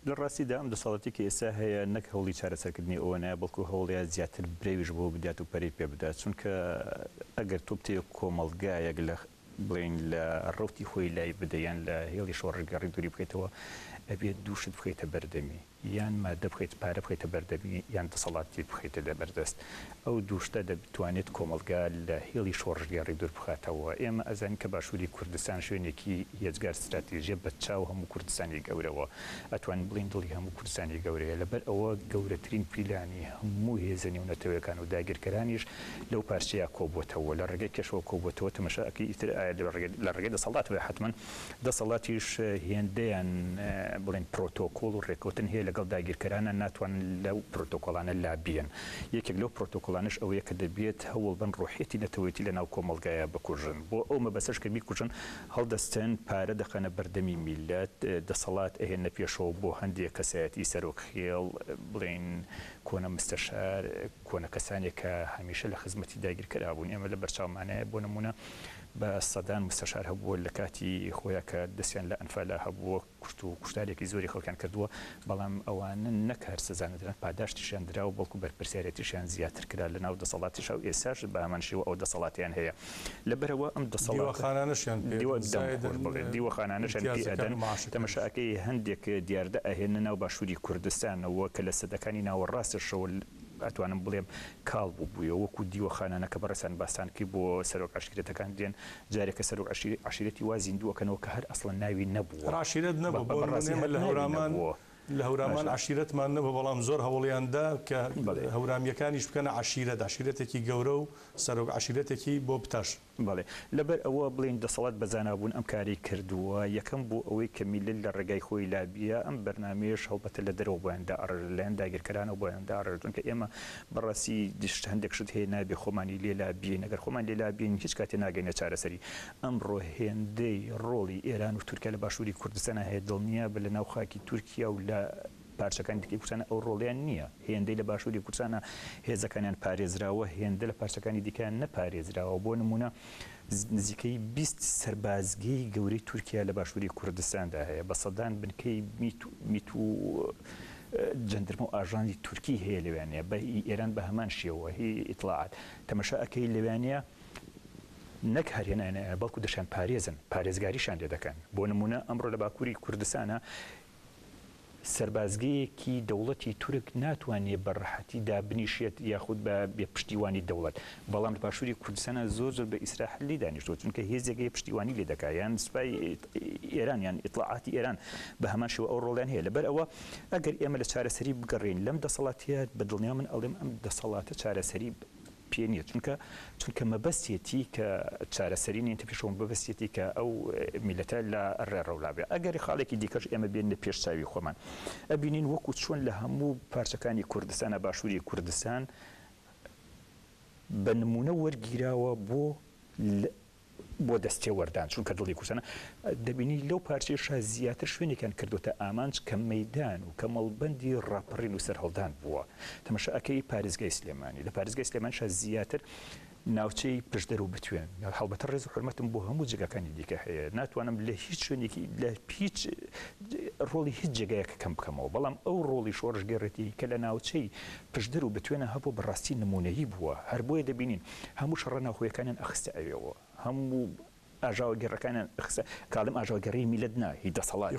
S3: لە ڕاستیدا ئەم دەسەڵاتی کە ئێستا هەیە نەک هەوڵی چارەسەرکردنی ئەوە نایە بەڵکو هەوڵەیە زیاتر برێویش بۆ بدات و پەری پێ بدات چونکە ئەگەر تۆ بتێ کۆمەڵگایەک لە بڵین لە ڕوتی خۆی لای بدەیان لە هێڵی شۆڕگەڕی دووری بکەیتەوە ئەبێت دووشت بخیتە بەردەمی یان مادە بخیت پارە بخیتە بەردەمی یان دەسەڵاتی بخیتە دەبەردەست ئەو دووشتە دەبتوانێت کۆمەلگا لە هێڵی شۆڕژگەڕی دوور بخاتەوە ئێمە ئەزانین کە باشووری کوردستان شوێنێکی هێزگار استراتیژیە بە چاو هەموو کوردستانی گەورەوە ئەتوان بڵین دڵی هەموو کوردستانی گەورەیە لەبەر ئەوە گەورەترین پیلانی هەموو هێزە نێونەتەوەیەکان و داگیرکەرانیش لەو پارچەیە کۆبووەتەوە لە ڕێگەی کەشەوە کۆبووەتەوە تەماشاکەی ئیتر لە ڕێگەی دەسەڵاتەوە حتمەن دەسەڵاتیش هێندەیان بڵین پرۆتۆکۆڵ و ڕێکوتن هەیە لەگەڵ داگیرکەرانە ناتوان لەو پرۆتۆکۆڵانە لابیەن یەکێک لەو پرۆتۆکۆڵانش ئەوەیە کە دەبێت هەوڵ بن ڕۆحێتی نەتەوەیەتی لە ناو کۆمەڵگایە بکوژن بۆ ئەو مەبەستەش کە بیکوژن هەڵدەستن پارە دەخەنە بەردەمی میلەت دەسەڵات ئەهێنە پێشەوە بۆ هەندێک کەسایەتی سەرۆکخێڵ بڵین کۆنە مستەشار کۆنە کەسانێک کە هەمیشە لە خزمەتی داگیرکەرا بوون ئێمە لە بەرچاومانەیە بۆ نمونە بە سەدان مستەشار هەبووە لە کاتی خۆیان کە دەستیان لە ئەنفالا هەبووە کوشت و کوشتارێکی زۆری خەڵکیان کردووە بەڵام ئەوانە نەک هەر سزانەدران پاداشتیشیان درا و بەڵکو بەرپرسیارەتیشیان زیاتر کرا لە ناو دەسەڵاتیش و ئێساش بە هەمان شێوە ئەو دەسەڵاتیان هەیە لەبەرەوە ئەم
S1: دەسەڵاتخانانەشیان
S3: دیوەخانانەشیان پێدەن تەماشاکەی هەندێک دیاردە ئەهێنە ناو باشووری کوردستانەوە کە لە سەدەکانی ناوەڕاستیشەوە ئەتوانم بڵێم کاڵ بووبووە وەکو دیوەخانانە کە بەڕێسان باسانکی بۆ سەرۆک عشیرەتەکان دێن جارێکە سەرۆک عشیرەتی وا زیندووەکەنەوە کە هەر ئەسڵەن ناوی نەبووە
S1: عشیرەت نەبوو بۆ لە هەورامان لە هەورامان عشیرەتمان نەبوو بەڵام زۆر هەوڵیاندا کە هەورامیەکانیش بکەنە عشیرەتێکی گەورە و سەرۆک عشیرەتێکی بۆ بتاش
S3: بەڵێ لەبەر ئەوە بڵین دەسەڵات بەزانابوون ئەم کاری کردووە یەکەم بۆ ئەوەی کە میلل لە ڕێگای خۆی لابیە ئەم بەرنامەیەش هەڵبەتە لە دەرەوە بۆیاندا لەیان داگیرکەرانە بۆیاندا ڕێژون کە ئێمە بەڕاستی دیشت هەندێک شت هەیە نابێ خۆمانی لێلا بین ئەگەر خۆمان لێلا بین هیچ کاتێ ناگەینە چارەسەری ئەمڕۆ هێندەی ڕۆڵی ئێران و تورکیا لە باشووری کوردستانە هەیە دڵنیە بە لە ناو خاکی تورکیا و لە پارچەکانی دیکەی کوردستانە ئەو ڕۆڵیان نییە هێندەی لە باشووری کوردستانە هێزەکانیان پارێزراوە هێندە لە پارچەکانی دیکەیان نەپارێزراوە بۆ نمونە نزیکەی 20 سەربازگەی گەورەی تورکیا لە باشووری کوردستاندا هەیە بە سەدان بنکەی میت و جەندرمە و ئاژانسی تورکی هەیە لەوانەیە بە ئێران بە هەمان شێوە هی ئیطلاعات تەماشاکەی لەوانەیە نەک هەرێنانە بەڵکو دەشان پارێزن پارێزگاریشان لێ دەکەن بۆ نمونە ئەمڕۆ لە باکووری کوردستانە سەربازگەیەکی دەوڵەتی تورک ناتوانێت بەڕەحەتی دابنیشێت یاخود بە پشتیوانی دەوڵەت بەڵام لە باشووری کوردستانە زۆر بە ئیسراحیلی دانیشتووە چونکە هێزێکی پشتیوانی لێ دەکات یان سوپای ئێران یان ئیطلاعاتی ئێران بە هەمان شێوە ئەو ڕۆڵیان هەیە لەبەر ئەوە ئەگەر ئێمە لە چارەسەری بگەڕین لەم دەسەڵاتیە بە دڵنیا من ئەڵێم ئەم دەسەڵاتە چارەسەری پێ نییە چونکە مەبەستێتی کە چارەسەری نیە پێشەوە بەبەستێتی کە ئەو میلەتە لە ڕێڕەولابێ ئەگەری خاڵێکی دیکەش ئێمە بێنە پێش چاوی خۆمان ئەبینین وەکو چۆن لە هەموو پارچەکانی کوردستانە باشووری کوردستان بە نمونە وەرگیراوە بۆ بۆ دەستێ وەردان چونکە دڵی کوردستانە دەبینی لەو پارچێشە زیاتر شوێنێکیان کردوتە ئامانج کە مەیدان و کە مەڵبەندی ڕاپەڕین و سەرهەڵدان بووە تەماشاکەی پارێزگای سلێمانی لە پارێزگای سلێمانیشە زیاتر ناوچەی پشدەر و بتوێن هەڵبەتە ڕێز و حرمەتم بۆ هەموو جگەکانی دیکە هەیە ناتوانم لە هیچ شوێنێکی لە هیچ ڕۆڵی هیچ جگایەکە کەم بکەمەوە بەڵام ئەو ڕۆڵی شۆڕژگەڕێتی کە لە ناوچەی پشدەر و بتوێنە هەبوو بەڕاستی نمونەیی بووە هەر بۆیە دەبینین هەموو شەڕە ناوخۆیەکانیان ئەخستە ئەوێەوە هەموو ئاژاوە گەڕەکانیان کاڵم ئاژاوگەڕی میلەت نا هی دەسەڵاتی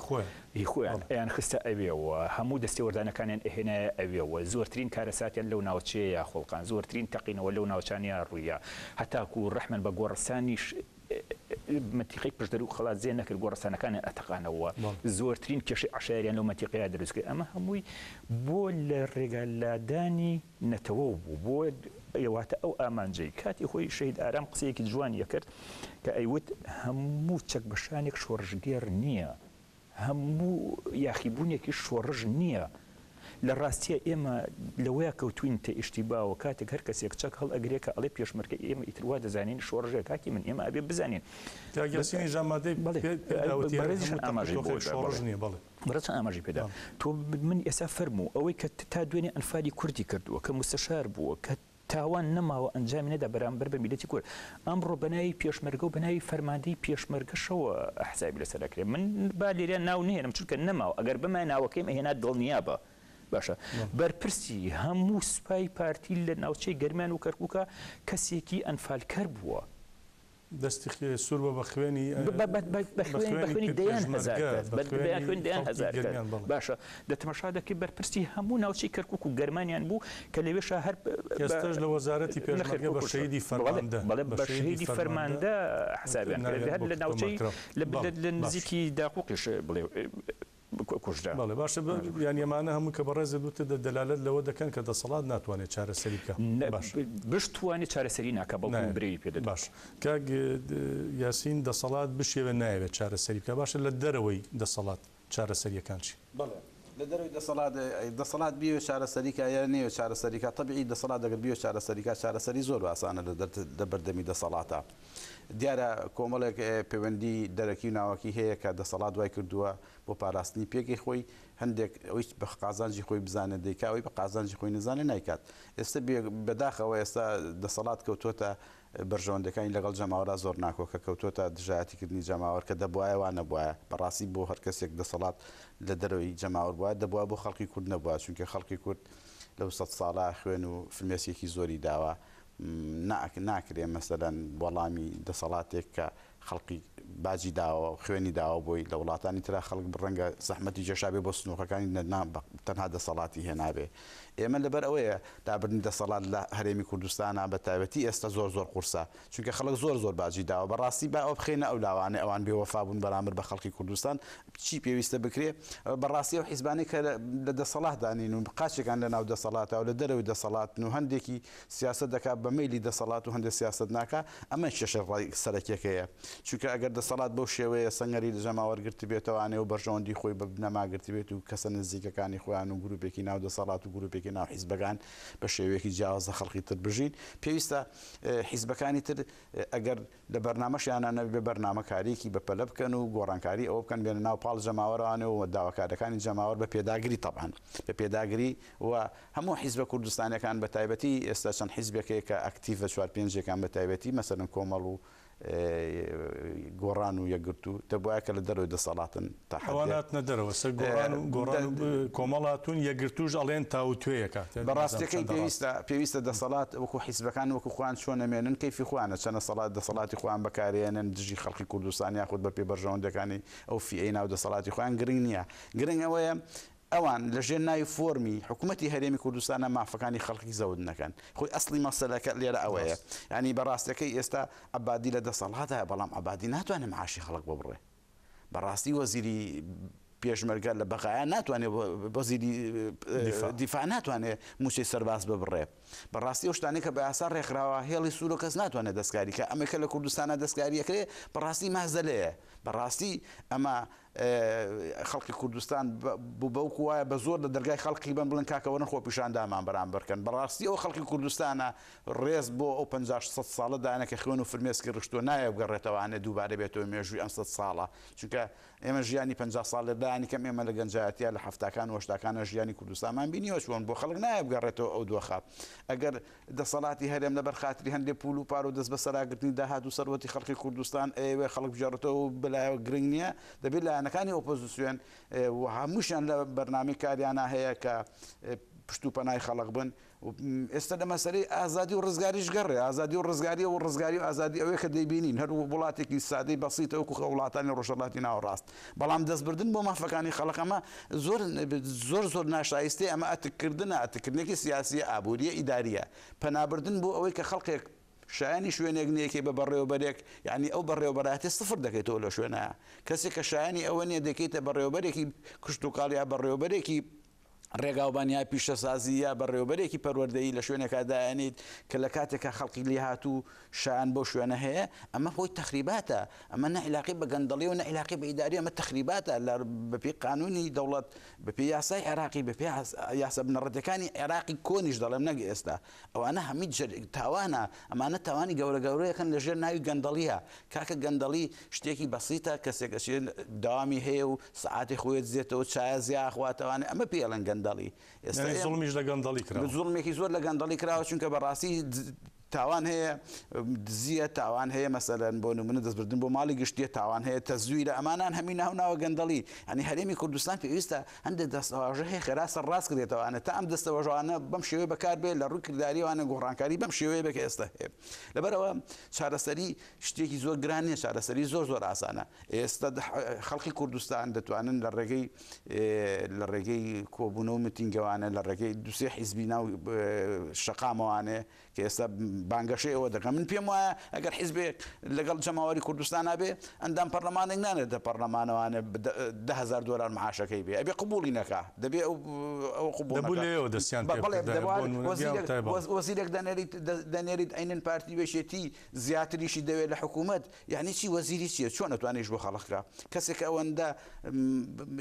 S3: خۆیان ئەیان خستە ئەوێەوە هەموو دەستێوەردانەکانیان ئەهێنایە ئەوێەوە زۆرترین کارەساتیان لەو ناوچەیە خۆڵقان زۆرترین تەقینەوە لەو ناوچانیا ڕوویە هەتاکو ڕەحمەن بە گۆڕستانیش مەتیقی پشدەر و خەڵات زێن نەکرد گۆڕستانەکانی ئەتەقانەوە زۆرترین کێشەی عەشایریان لەو مەتیقەیە دروست کرد ئەمە هەمووی بۆ لە ڕێگەلادانی نەتەوە بوو بۆ ئێواتە ئەو ئامانجەی کاتی خۆی شەید ئارام قسەیەکی جوانیە کرد کە ئەیوت هەموو چەک بەشانێک شۆڕژگێر نییە هەموو یاخیبوونێکی شۆڕژ نییە لە ڕاستیە ئێمە لەوەیە کەوتوین تە ئیشتیباوە کاتێک هەر کەسێک چەک هەڵ ئەگرێکە ئەڵێ پێشمەرگە ئێمە ئیتروا دەزانین شۆڕژێ کاکی من ئێمە ئەبێ بزانین بەڕێز ئاماژی پێدا تۆ من ئێستا فەرموو ئەوەی کە تا دوێنێ ئەنفالی کوردی کردووە کە مستەشار بووە کە تاوان نەماوە ئەنجامی نەدا بەرامبەر بە میلەتی کورد ئەمڕۆ بەناوی پێشمەرگە و بەناوی فەرماندەی پێشمەرگەشەوە حسابی لەسەرەکرێ من با لێرە ناو نهێنم چونکە نەماوە ئەگەر بەمای ناوەکەیم ئەهێنا دڵنیابە باشە بەرپرسی هەموو سوپای پارتی لە ناوچەی گەرمیان و کەرکووکە کەسێکی ئەنفالکەر بووە
S1: دەستی سوور بە خوێنی
S3: باشە دەتەمەشا دەکەی بەرپرسی هەموو ناوچەی کەرکووک و گەرمانیان بوو کە لەوێشە هەر
S1: ئێستاش لە وەزارەتی پێشمەرگە بە شەیدی فەرماندە
S3: بە شەیدی فەرماندە حسابیان هەر لە ناوچەی لە نزیکی داقوقیش بڵێ کوژدا
S1: بەڵێ باشە یان ئەمانە هەموو کە بەڕێزە دوتە دەلالەت لەوە دەکەن کە دەسەڵات ناتوانێت چارەسەری بکە
S3: بشتوانێت چارەسەری ناکە بەڵکو برێوی پێدە
S1: باش کاک یاسین دەسەڵات بشێوە نایەوێت چارەسەری بکە باشە لە دەرەوەی دەسەڵات چارەسەریەکان چی
S2: بەڵێ لە دەروی دەسەڵات بیوە چارەسەریکە یا نێوە چارەسەریکە تەبیعی دەسەڵات دەگەر بیوە چارەسەریکە چارەسەری زۆر ئاسانە لە بەردەمی دەسەڵاتە دیارە کۆمەڵێک پەیوەندی دەرەکی و ناوەکی هەیە کە دەسەڵات دوای کردووە بۆ پاراستنی پێکی خۆی هەندێک ئەوی بە قازانجی خۆی بزانێت دەیکا ئەوی بە قازانجی خۆی نزانێ نایکات ئێستا بەداخەوە ئێستا دەسەڵات کەوتۆتە بەرژەوەندەکانی لەگەڵ جەماوەرا زۆر ناکۆکە کەوتۆتە دژایەتیکردنی جەماوەر کە دەبواە وان نەبواە بەڕاستی بۆ هەر کەسێک دەسەڵات لە دەرەوەی جەماوەر بووە دەبواە بۆ خەڵکی کورد نەبووە چونکە خەڵکی کورد لەو 100 ساڵە خوێن و فرمێسیەکی زۆری داوە ناکرێ مەسەلەن وەڵامی دەسەڵاتێک کە خەڵقی باجی داوە و خوێنی داوە بۆی لە وڵاتانی ترا خەڵک بڕەنگە زەحمەتی جێشابێ بۆ سنووقەکانی تەنها دەسەڵاتی هێنابێ ئێمە لەبەر ئەوەیە دابرنی دەسەڵات لە هەرێمی کوردستانە بە تایبەتی ئێستا زۆر قورسە چونکە خەڵک زۆر باجی داوە بەڕاستی با ئەو بخێنە ئەو لاوانە ئەوان بێوەفابوون بەرامبەر بە خەڵکی کوردستان چی پێویستە بکرێ بەڕاستی ئەو حیزبانی کە لە دەسەڵات دانین و قاچێکان لە ناو دەسەڵاتە و لە دەرەوەی دەسەڵات و هەندێکی سیاست دەکات بە مەیلی دەسەڵات و هەندێک سیاست ناکە ئەمە کێشە ڕای سەرەکیەکەیە چونکە ئەگەر دەسەڵات بەو شێوەیە سەنگەری لە جەماوەرگرتی بێتەوانێ و بەرژەوەندی خۆی بە بنەماگرتی بێت و کەسە نزیکەکانی خۆیان و گروپێکی ناو دەسەڵات و گروپێکی ناو حیزبەکان بە شێوەیەکی جیاوازە خەڵکی تر بژین پێویستە حیزبەکانی تر ئەگەر لە بەرنامەشیانە بێ بەرنامەکاریکی بەپەلە بکەن و گۆڕانکاری ئەوە بکەن بێنە ناو پاڵ جەماوەرانە و داواکارەکانی جەماوەر بە پێداگری تەبعاً بە پێداگری و هەموو حیزبە کوردستانەکان بە تایبەتی ئێستا چەند حیزبێکەیە کە ئەکتیڤە 4-5 بە تایبەتی مەسەرن کۆمەڵ و گۆڕان و یەکگرتو دەبواە کە لە دەرەوەی دەسەڵاتن
S1: تاواناتنە دەرەوە سەر گۆڕان کۆمەڵاتون یەکگرتوش ئەڵێن تاوتوێیەکە
S2: بەڕاستیەکەی پێویستە دەسەڵات وەکو حیزبەکان وەکو خوان چۆن نەمێنن کەیفی خوانە چەنە دەسەڵاتی خۆیان بەکارێنن دژی خەڵکی کوردستان یاخود بە پێبەرژەوەندەکانی ئەو فیئەی ناو دەسەڵاتی خۆیان گرنگ نییە گرنگ ئەوەیە ئەوان لە ژێر ناوی فۆرمی حکوومەتی هەرێمی کوردستانە مافەکانی خەڵکی زەود نەکەن خۆی ئەسلی مەسەلەکە لێرە ئەوەیە ینی بەڕاستەکەی ئێستا عەبادی لە دەسەڵاتە بەڵام عەبادی ناتوانێت معاشی خەڵک بۆ بڕێ بەڕاستی وەزیری پێشمەرگە لە بەقایە ناتوانێت وەزیری دیفاع ناتوانێت موچەی سەرباز ببڕێ بەڕاستی ئەو شتانەی کە بە ئاسا ڕێکخراوە هێڵی سوور و کەس ناتوانێت دەستکاری کە ئەمەکە لە کوردستانە دەستکاریەکرێ بەڕاستی مازدەلەیە بەڕاستی ئەمە خەڵکی کوردستان بەوکو وایە بە زۆر لە دەرگای خەڵکی بن بڵن کاکەوەرن خۆ پیشاندامان بەرامبەرکەن بەڕاستی ئەو خەڵکی کوردستانە ڕێز بۆ ئەو 50 ساڵە داەکە خوێن و فرمێسکی ڕشتۆ نایە بگەڕێتەوەوانێ دووبارە بێتەوە مێژووی ئەم 100 ساڵە چونکە ئێمە ژیانی 50 ساڵێدانی کەم ئێمە لە گەنجایەتە لە هەفتاکان و هەشتاکانە ژیانی کوردستانمان بینیوە چۆن بۆ خەڵک نایە بگەڕێتەوە ئەو دۆخە ئەگەر دەسەڵاتی هەرێم لەبەر خاتری هەندێک پول و پار و دەست بە سەراگرتنی داهات و سەرەتی خەڵکی کوردستان ئێوێ خەڵک بژێڕێتەوە و بەلایەوە گرنگ نییە دەبێت لایەنەکانی ئۆپۆزیسیۆن و هەمووشیان لە بەرنامەی کاریانە هەیە کە پشت و پەنای خەڵک بن ئێستا لە مەسەرەی ئازادی و ڕزگاریش گەڕێ ئازادی و ڕزگاری و ڕزگاری و ئازادی ئەوەیە کە دەیبینین هەر وڵاتێکی سادەی بەسیتە وەکو وڵاتانی ڕۆژهەڵاتی ناوەڕاست بەڵام دەستبردن بۆ مافەکانی خەڵکەمە زۆر ناشایستەی ئەمە ئەتکردنە ئەتکردنێکی سیاسی ئابوووریە ئیداریە پەنابردن بۆ ئەوەی کە خەڵکێک شایانی شوێنێک نیەکەی بە بەڕێوەبەرێک یعنی ئەو بەڕێوەبەراتی سفر دەکەیتەوە لە شوێنەیە کەسێک کە شایانی ئەوە نیە دەکەیتە بەڕێوەبەرێکی کشت و کاڵ یا بەڕێوەبەرێکی ڕێگاوبانیا پیشەسازی یا بەڕێوەبەرێکی پەروەردەیی لە شوێنێکا دایانیت کە لە کاتێکە خەڵکی لێ هاتوو شایان بۆ شوێنە هەیە ئەمە خۆی تەخریباتە ئەمە نەعلاقی بە گەندەڵی و نەعلاقی بە ئیداری ئەمە تەخریباتە لە بەپێی قانونی دەوڵەت بەپێی یاسای عێراقی بەپێی یاسا بنەڕەتەکانی عێراقی کۆنیش دەڵێم نەک ئێستا ئەوانە هەمی تاوانە ئەمانە تاوانی گەورەگەورەیەکەن لەژێر ناوی گەندەڵیە کاکە گەندەڵی شتێکی بەسیتە کەسێک داوامی هەیە و سعاتی خۆی دزێتەوە چایە زیاخواتەوانێ ئەمە پێڵەن گەندەڵی
S1: زوڵمیش لە گەندەڵی کرا
S2: زوڵمێکی زۆر لە گەندەڵی کراوە چونکە بەڕاستی تاوان هەیە دزیە تاوان هەیە مەسەلەن بۆ نمونە دەستبردن بۆ ماڵی گشتیە تاوان هەیە تەزویرە ئەمانان هەمی ناوناوە گەندەڵی ئەنی هەرێمی کوردستان پێویستە هەندێک دەستەواژە هەیە خێرا سەرڕاست کردێتەوەوانە تا ئەم دەستەواژوانە بەم شێوەیە بەکار بێت لە ڕووی کرداریوانە گۆڕانکاری بەم شێوەیە بکە ئێستا هەیە لەبەرەوە چارەسەری شتێکی زۆر گران نیە چارەسەری زۆر ئاسانە ئێستا خەڵکی کوردستان دەتوانن لە ڕێگەی کۆبوونە و متینگەوانە لە ڕێگەی دوسێ حیزبی ناو شەقامەوانێ کە ئێستا بانگەشەی ئەوە دەکەم من پێم وایە ئەگەر حیزبێک لەگەڵ جەماوەری کوردستان بێ ئەندام پەرلەمانێک نانێتە پەرلەمانەوانە $10,000 معاشەکەی بێ ئەبێ قبولی نەکا دەبێ ئەو قبول
S1: دەستیان
S2: وەزیرێک دەنێریت ئەینن پارتی وێشێتی زیاتریشی دەوێت لە حکوومەت یعنی چی وەزیری چیە چۆن نەتوانێش بۆ خەڵکە کەسێک ئەوەندە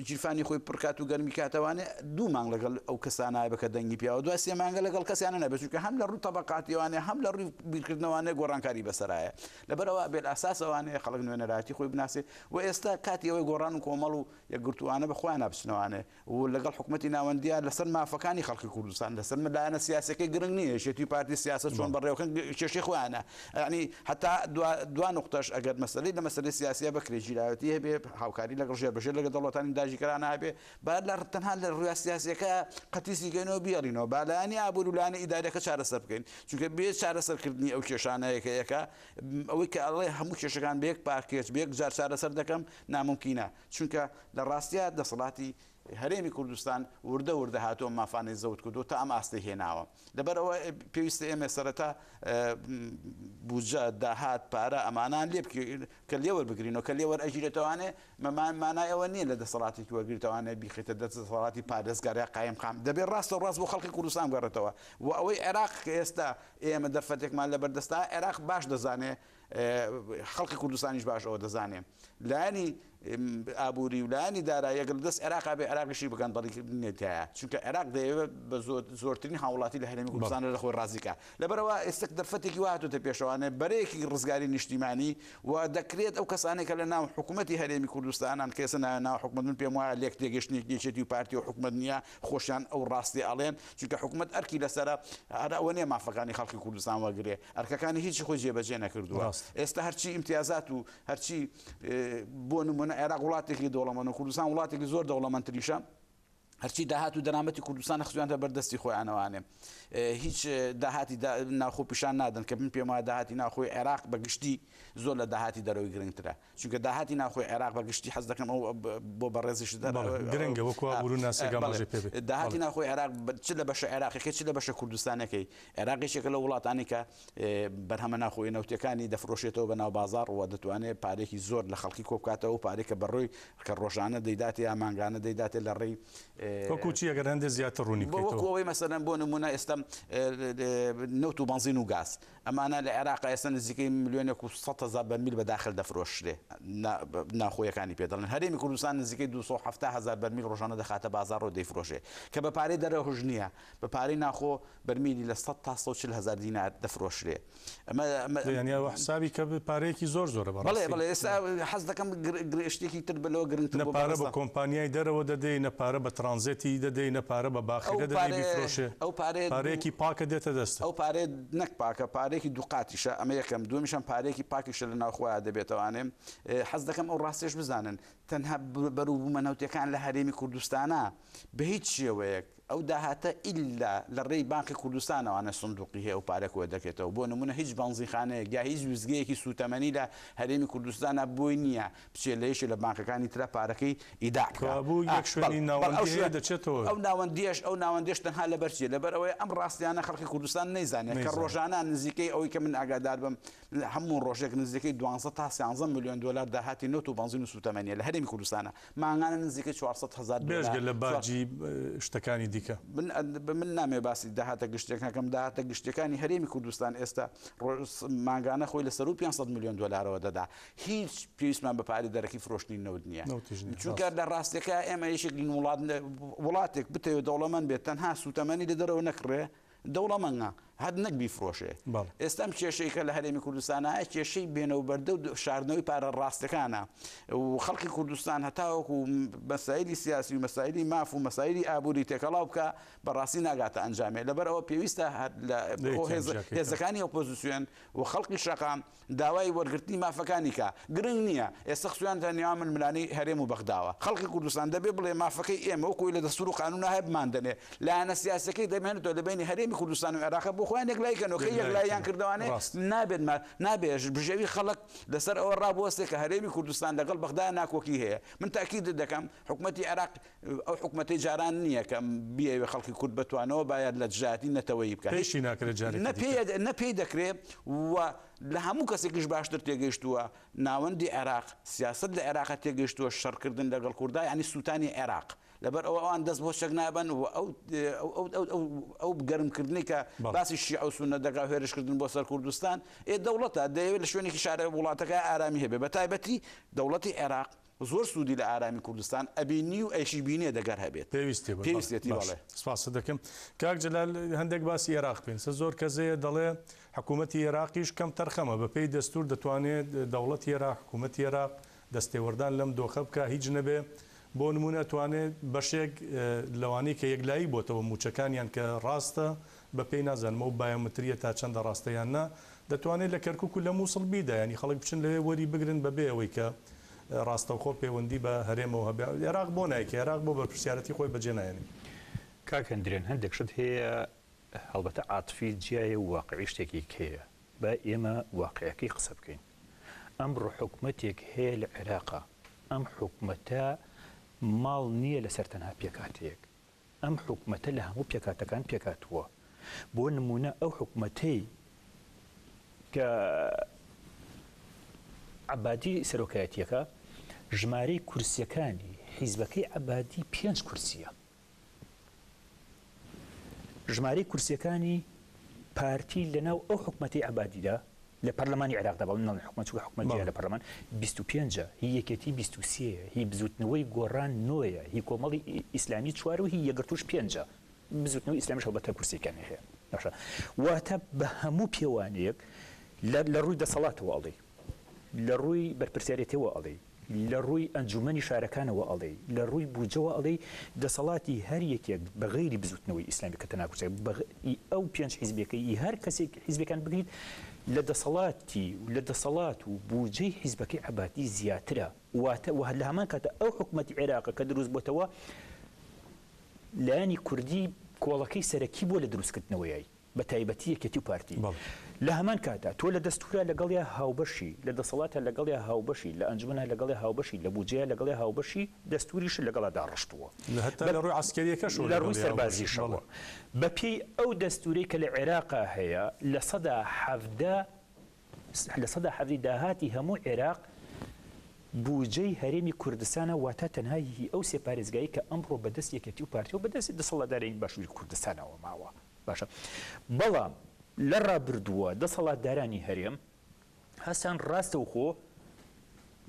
S2: جیرفانی خۆی پڕکات و گەرمی کاتەوانێ 2 مانگ لەگەڵ ئەو کەسانە بکە دەنگی پیاوە دوای 3 مانگە لەگەڵ کەسیانە نەبێت چونکە هەم لە ڕوو تەبەقاتیوانێ هەم لە ڕووی بیرکردنەوەوانێ گۆڕانکاری بەسەرایە لەبەرەوە بێت ئاساسەوانەیە خەڵک نوێنەراتی خۆی بناسێ و ئێستا کاتی ئەوەی گۆڕان و کۆمەڵ و یەکگرتووانە بەخۆیان نابچنەوانێ و لەگەڵ حکوومەتی ناوەندیان لەسەر مافەکانی خەڵکی کوردستان لەسەر مەلایەنە سیاسەکەی گرنگ نییە شێتی پارتی سیاست چۆن بەڕێوەکەن کێشەی خۆیانە ینی هەتا دو نقطەش ئەگەر مەسەلەی لە مەسەلەی سیاسیە بەکرێ ژیراوەتی هەبێ هاوکاری لەگەڵ ژێربەژێر لەگەڵ دەوڵەتانی داژیکەرانە هەبێ با لە تەنها لە ڕووی سیاسیەکە قەتیسی گەینەوە بیێڕینەوە بالایانی ئابوور و لایەنی ئیداریەکە چارەسەر بکەین چونکە بێ چارەسەرکردنی ئەو کێشانەیەکە ئەوەی کە ئەڵێ هەموو کێشەکان بەیەک پاکێج بەیەک جار چارەسەر دەکەم ناممکینە چونکە لە ڕاستیە دەسەڵاتی هەرێمی کوردستان وردە هاتووە مافانەی زەوت کردو تا ئەم ئاستی هێناوە لەبەرەوە پێویستە ئێمە سەرەتا بودجە داهات پارە ئەمانان لێ کە لێوەربگرینەوە کە لێوەرئەژیرێتەوانێ مانایەوە نییە لە دەسەڵاتی وەرگرتەوانێ بیخێتە دەسەڵاتی پارێزگاریا قایم خام دەبێت ڕاستە ڕاست بۆ خەڵکی کوردستان گەڕێتەوە و ئەوەی عێراق ئێستا ئێمە دەرفەتێکمان لەبەردەستا عێراق باش دەزانێ خەڵکی کوردستانیش باش ئەوە دەزانێ لایەنی ئابووری و لایەنی داراییەگەر دەست عێراق بێ عێراقیشی بگەن بەڵێنێتایە چونکە عێراق دەیەوێت بە زۆرترین هاوڵاتی لە هەرێمی کوردستانە لە خۆی ڕازیکە لەبەرەوە ئێستا دەرفەتێکی وهاتوتە پێشەوانێ بەرەیەکی ڕزگاری نیشتیمانی و دەکرێت ئەو کەسانێک کە لە ناو حکوومەتی هەرێمی کوردستانان کێسە ناو حکوومەت من پێم وایە لێک تێگەشتێکی و پارتی و حکوومەت نییە خۆشیان ئەو ڕاستی ئەڵێن چونکە حکوومەت ئەرکی لەسەرە ئەوە نیە مافەکانی خەڵکی کوردستان وەگرێ ئەرکەکانی هیچ خۆی جێبەجێ نەکردووە ئێستا هەرچی امتیازات و هەرچی بۆ نمونە عێراق وڵاتێکی دەوڵەمەند و کوردستان وڵاتێکی زۆر دەوڵەمەندتریشە هەرچی داهات و دەرامەتی کوردستان خزویانتە بەردەستی خۆیانەوانێ هیچ داهاتی ناخۆ پیشان نادەن کە من پێم وایە داهاتی ناخۆی عێراق بەگشتی زۆر لە داهاتی دەرەوەی گرنگترە چونکە داهاتی ناخۆی عێراق بەگشتی حەز دەکەم ئەو بۆ بەڕێزیش
S1: گرنگە وەکو ئابوور و ناسێگامەژێ پێ بێت
S2: داهاتی ناخۆی عێراق چ لە بەشە عێراقیەکەی چ لە بەشە کوردستانەکەی عێراقیشێکە لە وڵاتانی کە بەرهەمە ناخۆی نەوتەکانی دەفرۆشێتەوە بە ناو بازار و دەتوانێت پارێکی زۆر لە خەڵکی کۆبکاتەوە و پارێکە بەڕۆی کە ڕۆژانە دەیداتی یا مانگانە دەیداتێت لە ڕێی
S1: وەکوچی ئەگەر هەندێک زیاتر ڕوونی
S2: بۆەوەی مەسەرەن بۆ نمونە ئێستا نەوت و بنزین و گاز ئەمانە لە عێراق ئێستا نزیکەی ملیۆنێک و 100,000 بەرمیل بەداخل دەفرۆشرێ ناخۆیەکانی پێدەڵێن هەرێمی کوردستان نزیکەی 270,000 بەرمیل ڕۆژانە دەخاتە بازار ڕۆ دەیفرۆشێ کە بە پارەی دەرە هوژ نییە بە پارەی ناخۆ بەرمیلی لە 100 تا 140,000 دینار دەفرۆشرێ
S1: ئەمە حسابی کە پارەیەکی زۆر زۆرە
S2: بەڵێ ئێستا حەز دەکەم شتێکی تر بەلەوە گرنگتر
S1: نەپارە بە کۆمپانیای دەرەوە دەدەی نەپارە بە ترانزیتی دەدەی نەپارە بە باخەکە دەدەی بیفرۆشێ
S2: ئەو
S1: پارەیەکی پاکە دێتە دەستە
S2: ئەو پارێ نەک پاکە پارێکی دووقاتیشە ئەمە یەکەم دومیشان پارێکی پاکیشە لە ناوخۆیان دەبێتەوانێ حەز دەکەم ئەو ڕاستێش بزانن تەنها بەرووبوومە نەوتەکان لە هەرێمی کوردستانە بە هیچ شێوەیەک ئەو داهاتە ئیلا لە ڕێی بانقی کوردستانەوەوانە سندوقی هەیە و پارێکەوە دەکێتەوە بۆ نمونە هیچ بەنزیخانەیەک یا هیچ وزگەیەکی سوتەمەنی لە هەرێمی کوردستانە بۆی نییە بچێت لە یەشی لە بانکەکانی ترە پارەکەی ئیدا
S1: بوو یەک شوێنی ناوەندی دەچێتەوە
S2: ئەو ناوەندێش تەنها لە بەرچێ لەبەر ئەوەی ئەم ڕاستیانە خەڵکی کوردستان نەیزانێت کە ڕۆژانە نزیکەی ئەوەی کە من ئاگادار بم هەموو ڕۆژێک نزیکەی 12 تا 13 میلیۆن دلار داهاتی نەوت و بنزین و سوتەمەنیە لە هەرێمی کوردستانە ماهانە نزیکەی 400,000
S1: بێژگە لە باجی شتەکانی دیکە
S2: من نامێ باسی داهاتە گشتێکەکەم داهاتە گشتەکانی هەرێمی کوردستان ئێستا ماگانە خۆی لەسەر و 500 میلیۆن دلارەوە دەدا هیچ پێویستمان بە پارەی دەرەکی فرۆشتنی نەوت نییە چونکە لە ڕاستەکە ئێمە یەشێکی وڵاتێک بتەوە دەوڵەمەند بێت تەنها سوتەمەنی لە دەرەوە نەکڕێ دەوڵەمەنگە هەر نەک بیفرۆشێ ئێستام کێشەیەکە لە هەرێمی کوردستانە کێشەی بێنەوبەردە و شاردنەوەی پارە ڕاستەکانە و خەڵکی کوردستان هەتاوەکو مەسایلی سیاسی و مەسایلی ماف و مەسایلی ئابووری تێکەڵاو بکە بەڕاستی ناگاتە ئەنجامێ لەبەر ئەوە پێویستە هێزەکانی ئۆپۆزیسیۆن و خەڵکی شەقام داوای وەرگرتنی مافەکانی کە گرنگ نییە ئێستا خسویان نێوان من ملانی هەرێم و بەغداوە خەڵکی کوردستان دەبێ بڵێ مافەکەی ئێمە وەکوی لە دەستور و قانونە هەبمان دەنێ لایەنە سیاسەکەی دەمێنێتەوە لە بینی هەرێمی کوردستان و عێراق بۆ خۆیان یەکلایکەنەوە یەکلایان کردوانێ نابێت بژێوی خەڵک لەسەر ئەوە ڕابوەستێک کە هەرێمی کوردستان لەگەڵ بەغدا ناکۆکی هەیە من تاکید دەکەم حکوومەتی عێراق ئەو حکوومەتی جاران نییە کە بیاوێ خەڵکی کورد بتوانەوە باید لە جاتی نەتەوەی بکە
S1: پێشی ناکرێت
S2: نەپێی دەکرێت و لە هەموو کەسێکیش باشتر تێگەیشتووە ناوەندی عێراق سیاست لە عێراق تێگەیشتووە شەڕکردن لەگەڵ کوردای ینی سووتانی عێراق لەبەر ئەوان دەست بۆ شەک نابن و ئەو گەرمکردنی کە باسی شیع و سونە دەکا هێرشکردن بۆ سەر کوردستان دەوڵەتە دەیەوێت لە شوێنێکی شارە وڵاتەکە ئارامی هەبێ بە تایبەتی دەوڵەتی عێراق زۆر سوودی لە ئارامی کوردستان ئەبینی و ئەیشی بینێ دەگەر هەبێت پێویستێتی بەڵێ
S1: سپاس دەکەم کاک جەلال هەندێک باسی عێراق بین زۆر کەسەیە دەڵێ حکوومەتی عێراقیش کەم تەرخەمە بەپێی دەستور دەتوانێت دەوڵەتی عێراق حکوومەتی عێراق دەستێوەردان لەم دۆخە بکە هیچ نەبێ بۆ نمونە توانێت بەشێک لەوانەی کە یەکلایی بۆتەوە موچەکانیان کە ڕاستە بە پێی نازانمە و بایۆمەتریە تا چەندە ڕاستەیان نا دەتوانێت لە کەرکک و لە مووسڵ بیدا ینی خەڵک بچن لەوێ وەری بگرن بەبێ ئەوەی کە ڕاستەوخۆ پەیوەندی بە هەرێمەوە هەبێ عێراق بۆ نایکە عێراق بۆ بەرپرسیارەتی خۆی بەجێنایێنی
S3: کاکەندرێن هەندێک شت هەیە هەڵبەتە عاتفی جیایە و واقعی شتێکی کەیە بە ئێمە واقعەکەی قسە بکەین ئەمڕۆ حکوومەتێک هەیە لە عێراقا ئەم حکوومەتە ماڵ نییە لەسەر تەنها پێکاتەیەک ئەم حکوومەتە لە هەموو پێکاتەکان پێکاتووە بۆ نمونە ئەو حکوومەتەی کە عەبادی سەرۆکایەتیەکە ژمارەی کورسیەکانی حیزبەکەی عەبادی 5 کورسیە ژمارەی کورسیەکانی پارتی لەناو ئەو حکوومەتی عەبادیدا لە پەرلەمانی عێراقدا بەڵام نەڵێ حکوومەتیە لە پەرلەمان 25 هی یەکێتی 23 هی بزوتنەوەی گۆڕان 9 هی کۆمەڵی ئیسلامی 4 و هی یەگرتوش 5 بزوتنەوەی ئیسلامیش هەڵبەتە کورسیەکانی هەیە باشە واتە بە هەموو پێوانەیەک لە ڕووی دەسەڵاتەوە ئەڵێ لە ڕووی بەرپرسیارەتەوە ئەڵێ لە ڕووی ئەنجومەنی شارەکانەوە ئەڵێ لە ڕووی بودجەوە ئەڵێ دەسەڵاتی هەر یەکێک بە غەیری بزوتنەوەی ئیسلامی کە تەناکوچێت ئەو 5 حیزبەکەی هەر کەسێک حیزبەکان بگریت لە دەسەڵات و بودجەی حیزبەکەی عەبادی زیاترە واتە لە هەمان کاتە ئەو حکوومەتی عێراق کە دروست بۆتەوە لایەنی کوردی کۆڵەکەی سەرەکی بۆ لە دروستکردنەوەیایی بە تایبەتی یەکێتی و پارتی لە هەمان کاتە تۆ لە دەستورە لەگەڵیا هاوبەشی لە دەسەڵاتە لەگەڵیا هاوبەشی لە ئەنجومەنە لەگەڵیا هاوبەشی لە بودجەیە لەگەڵیا هاوبەشی دەستوریش لەگەڵادا ڕشتووە
S1: لە ڕووی عسکەریەکەش
S3: لە ڕووی سەربازیشەوە بەپێی ئەو دەستورەی کە لە عێراقا هەیە لە 170 داهاتی هەموو عێراق 40% بودجەی هەرێمی کوردستانە واتە تەنها ئەو سێپارێزگایی کە ئەمڕۆ بەدەست یەکێتی و پارتی و بەدەست دەسەڵاتدارانی باشووری کوردستانەوە ماوە باشە بەڵام لە ڕابردووە دەسەڵاتدارانی هەرێم هەستان ڕاستەوخۆ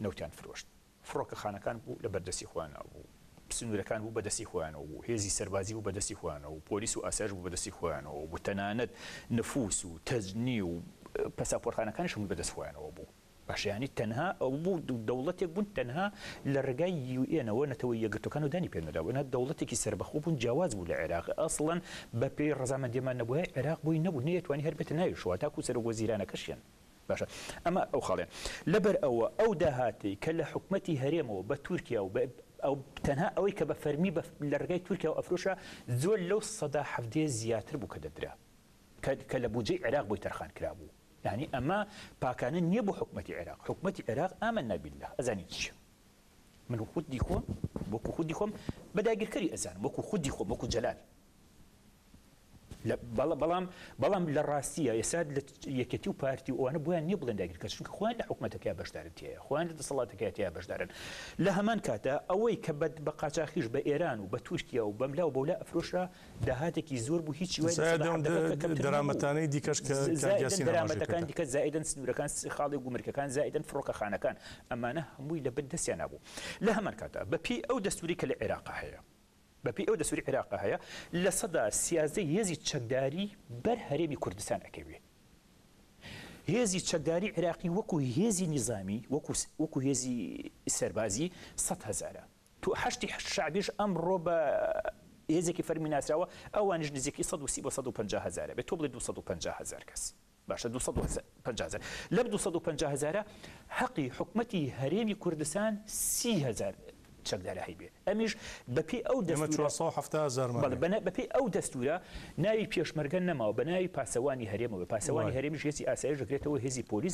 S3: نەوتیان فرۆشت فڕۆکەخانەکان بوو لە بەردەستی خۆیانەوە بوو سنوورەکان بوو بەدەستی خۆیانەوە بوو هێزی سەربازی بوو بەدەستی خۆیانەوە و پۆلیس و ئاساژ بوو بەدەستی خۆیانەوە بوو تەنانەت نفوس و تەجنی و پەساپۆرتخانەکانیش هەموو بەدەست خۆیانەوە بوو باشیانی تەنها ئەو بوو دەوڵەتێک بوون تەنها لە ڕێگای یوئێنەوە نەتەوەی یەکگرتوەکان و دانی پێنەداوە دەوڵەتێکی سەربەخۆ بوون جیاواز بوو لە عێراق ئەسڵەن بە پێی ڕەزامەندیمان نەبووە عێراق بووی نەبوو نەیەتوانی هەر بێتە ناوی شووە تاکو سەرۆگۆزیرانەکەشیان باشە ئەمە ئەو خاڵێن لەبەر ئەوە ئەو داهاتی کە لە حکومەتی هەرێمەوە بە تورکیا و ئەو تەنها ئەوەی کە بە فەرمی لە ڕێگای تورکیا و ئەفرۆشە زۆر لەو سەدا حەفتەیە زیاتر بوو کە دەدرا کە لە بودجەی عێراق بۆی تەرخان کرا بوو يعني أما باكان نيبو حكمة العراق حكمة العراق آمنا بالله أزاني تشي من خدي خوم بوكو خدي خوم بدأ يقري أزان بوكو خدي خوم بوكو جلال لا بلام للراسية يساد يكتيو بارتي وأنا بوان نيبلن داير كشون خوان لحكمتك يا بشدارن تيا خوان لصلاتك يا بشدارن لها من كاتا أوي كبد بقى تاخيش بإيران وبتركيا وبملا وبولا أفروشا دهاتك يزور بو هيك شوية
S1: زائدا درامتاني ديكاش
S3: كجاسين درامتكان ديك زائدا سنوركان خالي ومرككان زائدا فروكا خانكان أمانة هموي لبد سيانابو لها من كاتا ببي أو دستوري كالعراق هي بەپی ئەو دەسووری عێراقا هەیە لە سەدا سیازەی هێزی چەکداری بەر هەرێمی کوردستان ئەکەوێ هێزی چەکداری عێراقی وەکو هێزی نیزامی وەکو هێزی سەربازی 100,000 تو هەشتی شعبیش ئەمڕۆ بە هێزێکی فەرمی ناسراوە ئەوانش نزیکی 150,000 بێت تۆ بڵێ 250,000 کەس باشە 250,000 لەم 250,000 حەقی حکومەتی هەرێمی کوردستان 30,000 چەکدارە هەیبێ ئەمیش بەپی ئەو بەپی ئەو دەستورە ناوی پێشمەرگە نەماوە بە ناوی پاسەوانی هەرێمەوە پاسەوانی هەرێمیش هێزی ئاسایش دەگرێتەوە هێزی پۆلیس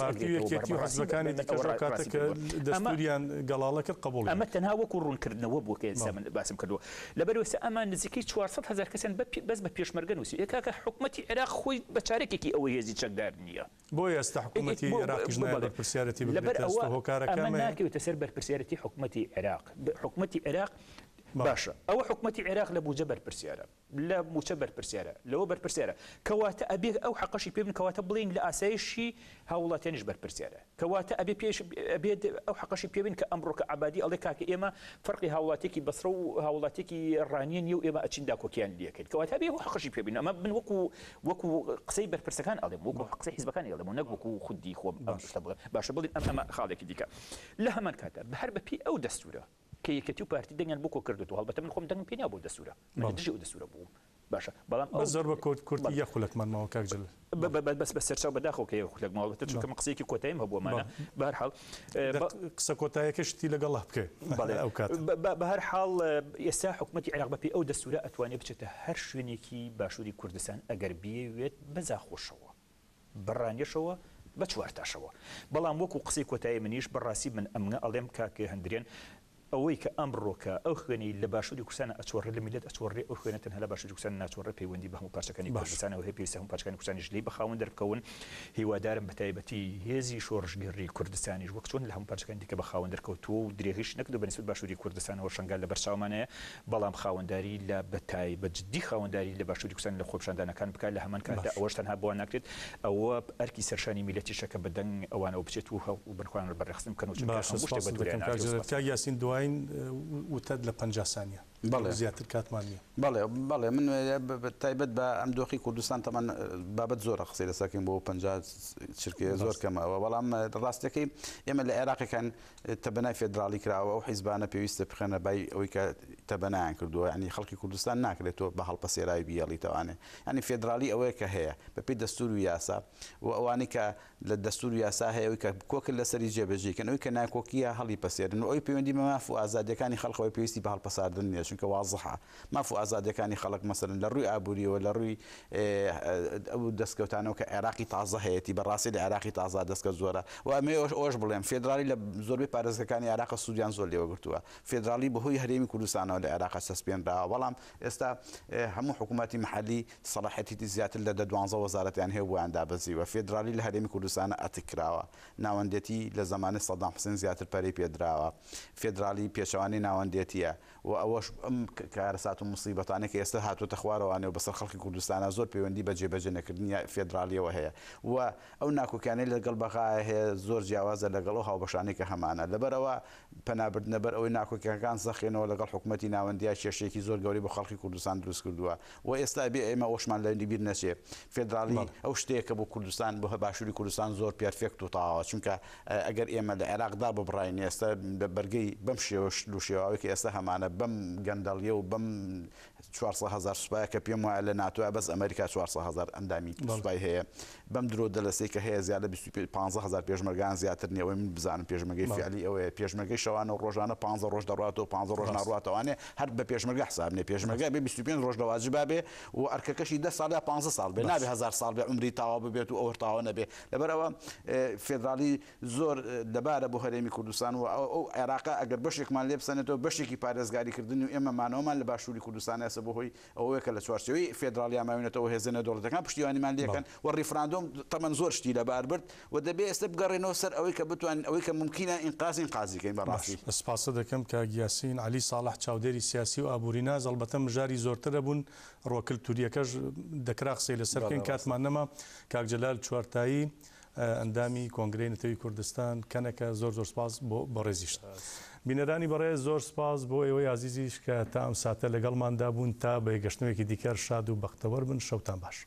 S1: دەستوریان گەڵاڵە کرد قبول
S3: ئەمە تەنها وەکو ڕوونکردنەوە بووە کە ئێستا من باسم کردووە لەبەرەوە ئەمان نزیکەی 400,000 کەسیان بەس بە پێشمەرگە نووسی کاکە حکومەتی عێراق خۆی بە چارێکێکی ئەوەی هێزی چەکدار نییە
S1: بۆیە ئێستا حکومەتی عێراقیش نایە بەرپرسیارەتی بگرێتە هۆکارەکەمان
S3: ئەمە ناکەوێتە سەر بەرپرسیارەتی حکومەتی عێراق حکومەتی عێراق باشە ئەوە حکومەتی عێراق لە بودجە بەرپرسیارە لە موچە بەرپرسیارە لەوە بەرپرسیارە کەواتە ئەبێ ئەو حەقەشی پێ بن کەواتە بڵین لە ئاسایشی هاوڵاتیانیش بەرپرسیارە کەواتە ئەبێ پێش ئەبێت ئەو حەقەشی پێ بن کە ئەمڕۆ کە عەبادی ئەڵێ کاکە ئێمە فەرقی هاوڵاتێکی بەسرە و هاوڵاتێکی ڕانیە نیە و ئێمە ئەچین داکۆکیان لێکرد کەواتە ئەبێ ئەو حەقەشی پێ بین ئەمە من وەکو قسەی بەرپرسەکان ئەڵێم وەکو قسەی حیزبەکان ئەڵێم و نەک وەکو خودی خۆم باشە بڵین ئەمە خاڵێکی دیکە لە هەمان کاتە بەهەر بەپی ئەو دەستورە کە یەکەتی و پارتی دەنگیان بۆ کۆ کردووە هەڵبەتە من خۆم دەنگم پێ نیا بۆ دەستورە من دژی ئەو دەستورە بووم باشە بەڵام ئەو
S1: زۆر بە کورتی یە خولەکمانماوە کاکجل
S3: بەس بە سەرچاو بەداخەوە کە خولەکماوەتە چونکە قسەیەکی کۆتاییم هەبووەمانە بەهەرحاڵ
S1: قسە کۆتاییەکەشتی لەگەڵ بکە ئەو کات
S3: بەهەرحاڵ ئێستا حکومەتی عێراق بەپێی ئەو دەستورە ئەتوانێت بچێتە هەر شوێنێکی باشووری کوردستان ئەگەر بێوێت بەزاخۆشەوە بەڕانیەشەوە بە چوارتاشەوە بەڵام وەکو قسەی کۆتایی منیش بەڕاستی من ئەمنە ئەڵێم کاکە هەندرێن ئەوەی کە ئەمڕۆکە ئەو خوێنی لە باشووری کوردستان ئەچۆڕێ لە میلەت ئەچۆڕێ ئەو خوێنە تەنها لە باشووری کوردستان ناچۆڕێ پەیوەندی بە هەموو پارچەکانی کوردستانەوە هەیە پێویستە هەموو پارچەکانی کوردستانیش لێی بەخاوەن دەربکەون هیوادارم بە تایبەتی هێزی شۆڕژگیری کوردستانیش وەک چۆن لە هەموو پارچەکانی دیکە بەخاوەن دەرکەوتووە و درێغیش نەکردو بەنسبەت باشووری کوردستانەوە شەنگال لە بەرچاومانەیە بەڵام خاوەنداری لە بەجددی خاوەنداری لە باشووری کوردستان لە خۆپیشاندانەکان بکات لە هەمان کاتدا ئەوەش تەنها بۆ ناکرێت ئەوە ئەرکی سەرشانی میلەتیشەکە بەدەنگ ئەوانەوە بچێت و بنخوان بەڕێخستن بکەن و
S1: چونکە یاسین دوایین وتد لە 50 ثانیە زیاتر کاتمان نییە
S2: بەڵێ من تایبەت بە ئەم دۆخی کوردستان تەمان بابەت زۆرە قسەی لەسەکەین بۆ 50 چرکێ زۆر کەمەوە بەڵام ڕاستەکەی ئێمە لە عێراقەکان تەبەنای فێدرالی کراوە ئەو حیزبانە پێویستە بخێنە بای ئەوەی کە تەبەنایان کردووە ینی خەڵکی کوردستان ناکرێتەوە بە هەڵپەسێرایی بیەڵیتەوانێ ینی فێدرالی ئەوەیە کە هەیە بەپێی دەستور و یاسا و ئەوانی کە لە دەستور و یاسا هەیەەوەی کە کۆکرد لەسەری جێبەجێکن ئەوەی کە ناکۆکیە هەڵی پەسێرن و ئەوی پەیوەندی مەماف و ئازادیەکانی خەڵقەوەی پێویستی بە هەڵپەساردن نیە چونکە وازحە مافو ئازادەکانی خەڵک مەسەرن لە ڕووی ئابووریەوە لە ڕووی ئەو دەستکەوتانەوە کە عێراقی تازە هەیەی بەڕاستی لە عێراقی تازا دەستکە زۆرە و ئەمە ئەوش بڵێم فێدرالی لە زۆربەی پارێزەکانی عێراق سوودیان زۆر لێوەگرتووە فێدرالی بەهۆی هەرێمی کوردستانەوە لە عێراق سەسپێنراوە بەڵام ئێستا هەموو حکوومەتی محلی سەلاحەتی زیاتر لە 12 وەزارەتیان هەیە بۆیان دابەزیوە فێدرالی لە هەرێمی کوردستانە ئەتکراوە ناوەندێتی لە زمانی سەدام حوسێن زیاتر پەرەی پێدراوە فێدرالی پێچەوانی ناوەندێتیە و ئەوەش ئەم کارەسات و موسیبەتانێک کە ئێستا هاتوۆتە خوارەوانێ و بەسەر خەڵکی کوردستانە زۆر پەیوەندی بە جێبەجێ نەکردنی فێدرالیەوە هەیە و ئەو ناکۆکیانەی لەگەڵ بەغایە هەیە زۆر جیاوازە لەگەڵ ئەو هاوبەشانی کە هەمانە لەبەرەوە پەنابردنە بەر ئەوەی ناکۆکیەکان سەخێنەوە لەگەڵ حکوومەتی ناوەندیە کێشەیەکی زۆر گەوری بۆ خەڵکی کوردستان دروست کردووە و ئێستا بێ ئێمە ئەوشمان لە بیر نەچێ فێدرالی ئەو شتەیەکە بۆ کوردستان بۆ باشووری کوردستان زۆر پێرفێکت و تاوە چونکە ئەگەر ئێمە لە عێراقدا ببڕین ئێستا بەرگەی بەم شێوەی کە ئێستا هەمانە بەم گەندەڵیە و بەم 400,000 سوپایە کە پێم وایە لە ناتوە بەس ئەمریکا 400,000 ئەندامی سوپای هەیە بەم درۆ دەلەسەی کە هەیە زیاد لە 15,000 پێشمەرگان زیاتر نیەوەی من بزانم پێشمەرگەی فعلی ئەوەیە پێشمەرگەی شەوانە و ڕۆژانە 15 ڕۆژ دەڕاتەوە 15 ڕۆژ ناڕاتەوانێ هەر بە پێشمەرگە حساب نێ پێشمەرگە بێ 25 ڕۆژ لەواجب بێ و ئەرکەکەشی 10 ساڵ یا 15 ساڵ بێ نابێ 1000 ساڵ بێ عمری تاوا ببێت و ئەوە تاوا نەبێ لەبەرەوە فێدرالی زۆر لەبارە بۆ هەرێمی کوردستان و ئەو عێراقا ئەگەر بەشێکمان لێ بسەنێتەوە بەشێکی پارێزگاریکردن و ئێمە مانەوەمان لە باشووری کوردستان ئێستا بەهۆی ئەوەیە کە لە چوارچێوەی فێدرالی ماوێنێتەوە هێزنە دەوڵەتەکان پشتیوانیمان لێکەن و ڕیفراندۆم تەمەن زۆر شتی لەبار برد و دەبێ ئێستا بگەڕێنەوە سەر ئەوەی کە بتوانین ئەوەی کە ممکنە ئینقازیکەین بەڕاستی
S1: سپاس دەکەم کە گیاسین علی ساڵح چاودێری سیاسی و ئابووری ناز ئەلبەتە مژاری زۆرترە بوون ڕۆکلتوریەکەش دەکرا قسەی لەسەر بکەین کاتمان نەما کاک جەلال چوارتایی ئەندامی کۆنگرەی نەتەوەی کوردستان کەنەکە زۆر سپاس بۆ ڕێزیشت بینەرانی بەڕێز زۆر سپاس بۆ ئێوەی عزیزیش کە تا ئەم ساتە لەگەڵماندا بوون تا بە گەشتنەوەیەکی دیکەر شاد و بەختەوەر بن شەوتان باش.